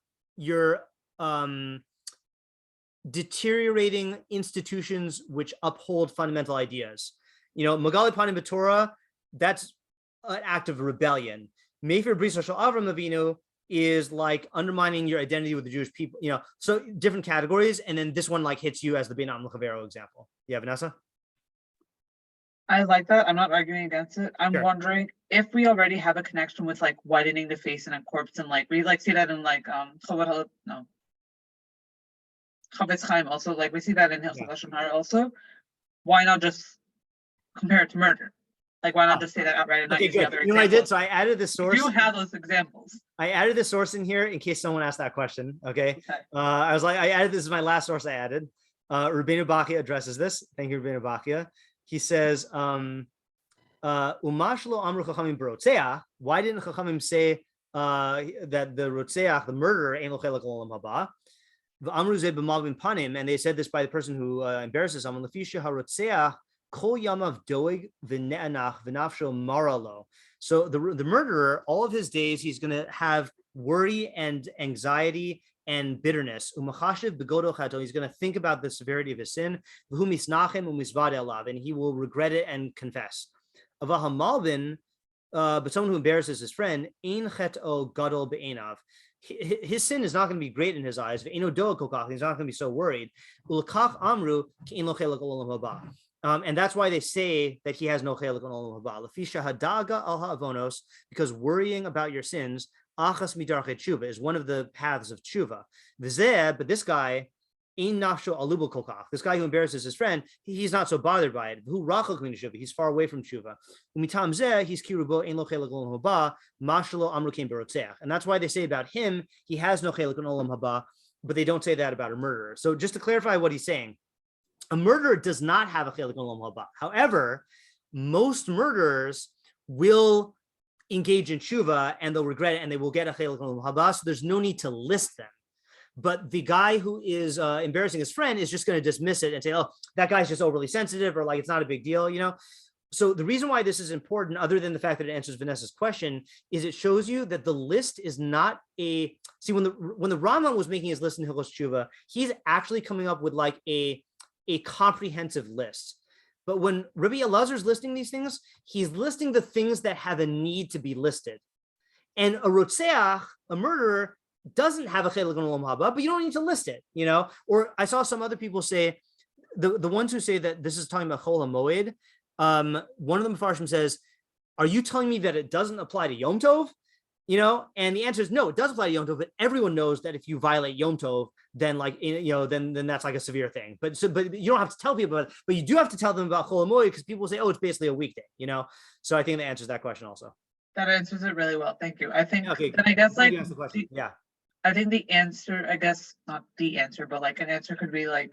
deteriorating institutions which uphold fundamental ideas. Magali Panim B'Torah, that's an act of rebellion. Mefer Brisa Shel Avram Avinu is like undermining your identity with the Jewish people, so different categories. And then this one like hits you as the Bein Am L'Chavero example. Yeah, Vanessa? I like that. I'm not arguing against it. I'm Sure. wondering if we already have a connection with like whitening the face in a corpse, and like we like see that in like Chavetz Chaim also, like we see that in Hilchot Lashon Hara also. Why not just compare it to murder? Like why not just say that outright and not Okay, use the good. other You know what I did? examples? So I added the source. You have those examples. I added the source in here in case someone asked that question. Okay. Okay. I was like, I added, this is my last source I added. Rubinu Bakia addresses this. Thank you, Rubinu Bakia. He says, Umashlo Amru Chachamim Berotzeach. Why didn't Chachamim say that the Rotzeach, the murderer, ain't lo chelek olam haba? V'amru ze b'malvin panim, and they said this by the person who embarrasses someone. Lefisha harotzeach kol yamav doeg v'ne'anach v'nafsho maralo. So the murderer, all of his days, he's going to have worry and anxiety and bitterness. He's going to think about the severity of his sin, and he will regret it and confess. But someone who embarrasses his friend, his sin is not going to be great in his eyes. He's not going to be so worried. And that's why they say that he has no chelik on olam haba. Because worrying about your sins is one of the paths of tshuva. But this guy, this guy who embarrasses his friend, he's not so bothered by it. He's far away from tshuva. And that's why they say about him, he has no chelik on olam haba, but they don't say that about a murderer. So just to clarify what he's saying, a murderer does not have a chelik on olam haba. However, most murderers will engage in tshuva and they'll regret it and they will get a chelik on olam haba. So there's no need to list them. But the guy who is embarrassing his friend is just going to dismiss it and say, oh, that guy's just overly sensitive, or like it's not a big deal, So the reason why this is important, other than the fact that it answers Vanessa's question, is it shows you that the list is not a, see, when the Rambam was making his list in Hilchos Tshuva, he's actually coming up with like a comprehensive list. But when Rabbi Elazar's listing these things, he's listing the things that have a need to be listed. And a rotzeach, a murderer, doesn't have a chelik on olam haba, but you don't need to list it, Or I saw some other people say, the ones who say that this is talking about chol hamoed, one of the Mefarshim says, are you telling me that it doesn't apply to Yom Tov? And the answer is no, it does apply to Yom Tov, but everyone knows that if you violate Yom Tov, then then that's like a severe thing. But you don't have to tell people about it, but you do have to tell them about chol hamoed, because people say, oh, it's basically a weekday, So I think that answers that question also. That answers it really well. Thank you. I think, okay, and I guess like, yeah. I think the answer, I guess not the answer, but like an answer could be like,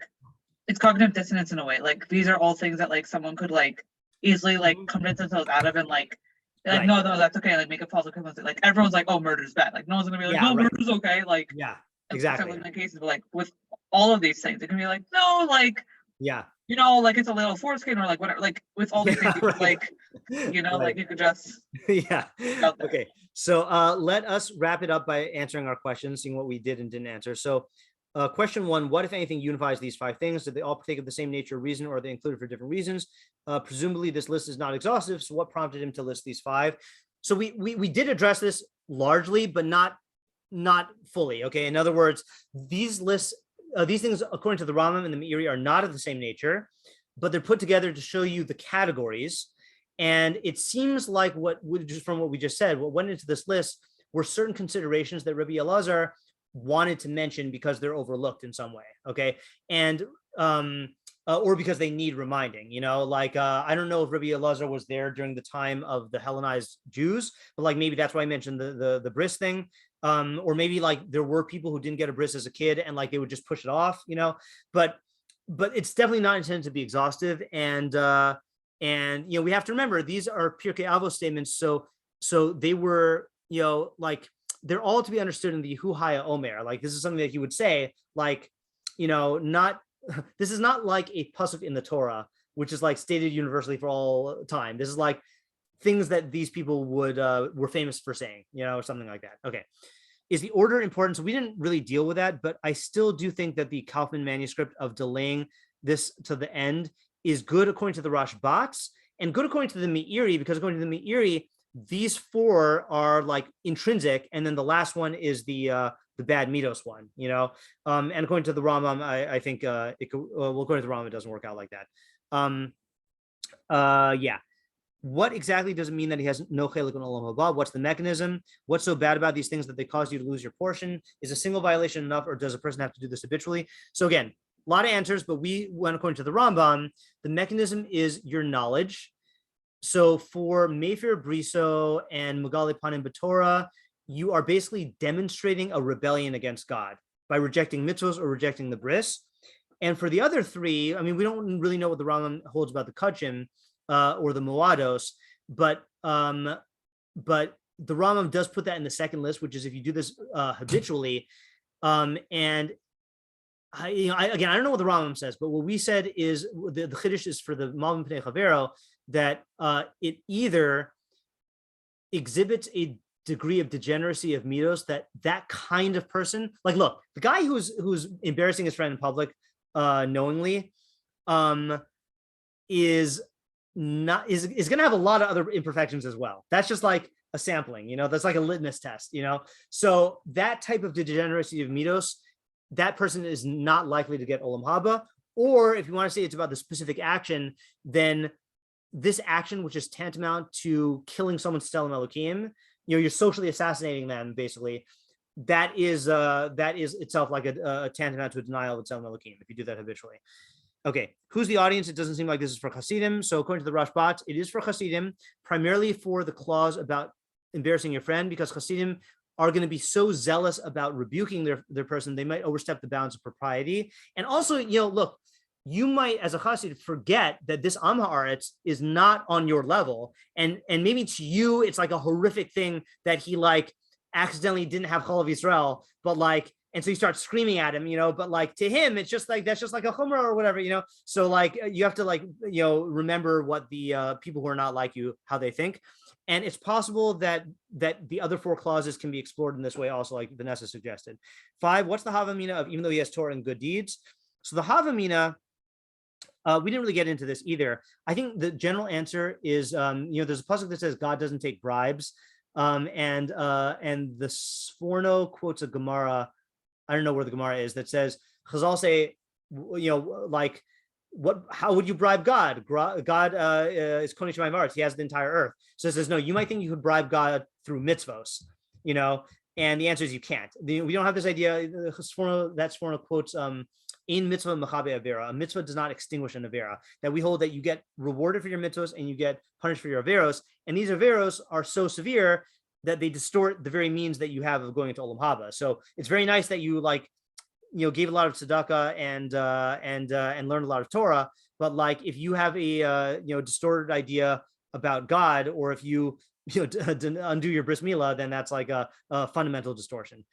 it's cognitive dissonance in a way. Like these are all things that like someone could like easily like convince themselves out of, and like, they're like, no, that's okay. Like make a false equivalency. Like everyone's like, oh, murder's bad. Like no one's gonna be like, no, murder's okay. Like, yeah, exactly. In the cases, but like with all of these things, it can be like, no, like, yeah, like it's a little foreskin or like whatever. Like with all these things, right. Like, like you could just yeah. Okay. So let us wrap it up by answering our questions, seeing what we did and didn't answer. So question 1, what, if anything, unifies these 5 things? Did they all partake of the same nature or reason, or are they included for different reasons? Presumably this list is not exhaustive. So what prompted him to list these 5? So we did address this largely, but not fully. Okay. In other words, these lists, these things, according to the Rambam and the Meiri, are not of the same nature, but they're put together to show you the categories. And it seems like from what we just said, what went into this list were certain considerations that Rabbi Elazar wanted to mention because they're overlooked in some way. Okay. And, or because they need reminding, I don't know if Rabbi Elazar was there during the time of the Hellenized Jews, but like, maybe that's why I mentioned the bris thing. Or maybe like there were people who didn't get a bris as a kid and like they would just push it off, but it's definitely not intended to be exhaustive. And we have to remember, these are Pirkei Avos statements. So they were, like, they're all to be understood in the Huhaya Omer. Like, this is something that he would say, like, this is not like a pasuk in the Torah, which is like stated universally for all time. This is like things that these people were famous for saying, or something like that. Okay. Is the order important? So we didn't really deal with that, but I still do think that the Kaufman manuscript of delaying this to the end is good according to the Rashbats and good according to the Meiri, because according to the Meiri, these 4 are like intrinsic, and then the last one is the bad midos one, and according to the Rambam, I think it could, according to the Rambam, it doesn't work out like that. Yeah. What exactly does it mean that he has no chelik on olam haba? What's the mechanism? What's so bad about these things that they cause you to lose your portion? Is a single violation enough, or does a person have to do this habitually? So again, a lot of answers, but we went according to the Rambam. The mechanism is your knowledge. So for Mefer Briso and Magali Panim B'Torah, you are basically demonstrating a rebellion against God by rejecting mitzvos or rejecting the bris. And for the other 3, I mean, we don't really know what the Rambam holds about the kachim or the moados, but the Rambam does put that in the second list, which is if you do this habitually. And I don't know what the Rambam says, but what we said is the chiddush is for the Malvin Pnei Chavero that it either exhibits a degree of degeneracy of midos that kind of person, like, look, the guy who's embarrassing his friend in public knowingly is going to have a lot of other imperfections as well. That's just like a sampling, that's like a litmus test, so that type of degeneracy of midos, that person is not likely to get olam haba. Or if you want to say it's about the specific action, then this action, which is tantamount to killing someone's stelem elokim, you're socially assassinating them, basically. That is itself like a tantamount to a denial of stelem elokim if you do that habitually. Okay, who's the audience? It doesn't seem like this is for Hasidim. So according to the Rashbat, it is for Hasidim, primarily for the clause about embarrassing your friend, because Hasidim are going to be so zealous about rebuking their person, they might overstep the bounds of propriety. And also, look, you might, as a Hasid, forget that this Am Haaretz is not on your level, and maybe to you it's like a horrific thing that he like accidentally didn't have Chol of Yisrael, but like, and so you start screaming at him, but like to him it's just like, that's just like a chumrah or whatever, so like you have to like remember what the people who are not like you, how they think. And it's possible that the other four clauses can be explored in this way also, like Vanessa suggested. 5, what's the Havamina of even though he has Torah and good deeds? So the Havamina, we didn't really get into this either. I think the general answer is, there's a pasuk that says God doesn't take bribes, and the Sforno quotes a Gemara. I don't know where the Gemara is that says Chazal say, like, how would you bribe God? God is Konei Shemayim V'Aretz. He has the entire earth. So it says, no, you might think you could bribe God through mitzvos, and the answer is you can't. We don't have this idea. That Sforno quotes in mitzvah mechabe avera. A mitzvah does not extinguish an avera. That we hold that you get rewarded for your mitzvahs and you get punished for your averos. And these averos are so severe that they distort the very means that you have of going into olam haba. So it's very nice that you gave a lot of tzedakah and learned a lot of Torah. But like, if you have a distorted idea about God, or if you undo your bris milah, then that's like a fundamental distortion.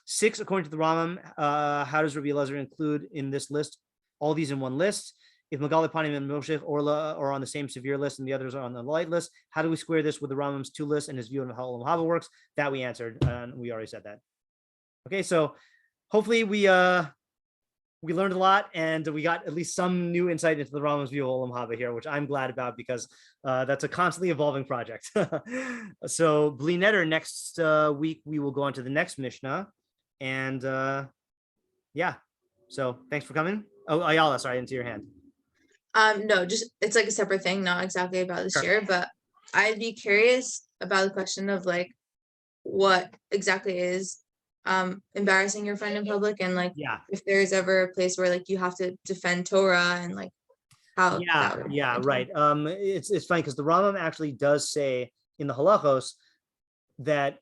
6, according to the Rambam, how does Rabbi Elazar include in this list all these in one list? If Magali Panim and Moshe Orla are on the same severe list and the others are on the light list, how do we square this with the Rambam's 2 lists and his view on how Olam Haba works? That we answered, and we already said that. Okay, so hopefully we learned a lot, and we got at least some new insight into the Rambam's view of Olam Haba here, which I'm glad about, because that's a constantly evolving project. So Bli Neder, next week we will go on to the next mishnah, and yeah. So thanks for coming. Oh, Ayala, sorry, I didn't see your hand. No, just it's like a separate thing, not exactly about this year, but I'd be curious about the question of like what exactly is embarrassing your friend in public, and like if there's ever a place where like you have to defend Torah, and like how right. It's funny because the Rambam actually does say in the halachos that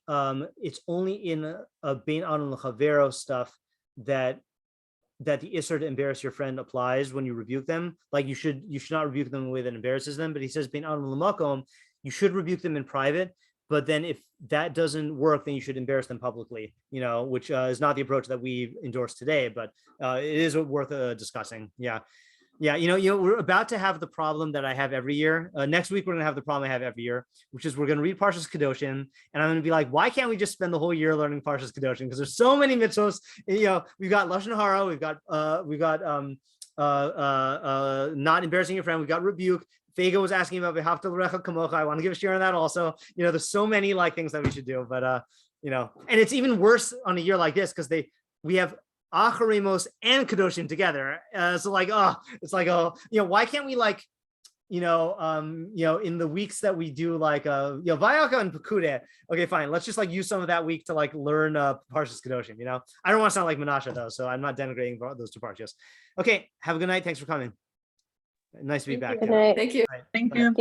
it's only in a bein anon l'chavero stuff that the isser to embarrass your friend applies when you rebuke them. Like you should not rebuke them in a way that embarrasses them. But he says bein anon l'makom, you should rebuke them in private. But then if that doesn't work, then you should embarrass them publicly, which is not the approach that we endorse today, but it is worth discussing. Yeah. We're about to have the problem that I have every year. Next week, we're going to have the problem I have every year, which is we're going to read Parshas Kedoshim, and I'm going to be like, why can't we just spend the whole year learning Parshas Kedoshim? Because there's so many mitzvos. We've got Lashon Hara, we've got not embarrassing your friend, we've got rebuke. Vega was asking about V'hafta l'recha kamocha. I want to give a shiur on that also. There's so many like things that we should do, but and it's even worse on a year like this because we have Acharemos and Kedoshim together. So like, why can't we like, in the weeks that we do like, Vayaka and Pekude. Okay, fine. Let's just like use some of that week to like learn Parshas Kedoshim. I don't want to sound like Menashe though, so I'm not denigrating those 2 parshas. Okay, have a good night. Thanks for coming. Nice to be back. Good night. Thank you. Right. Thank Bye. you.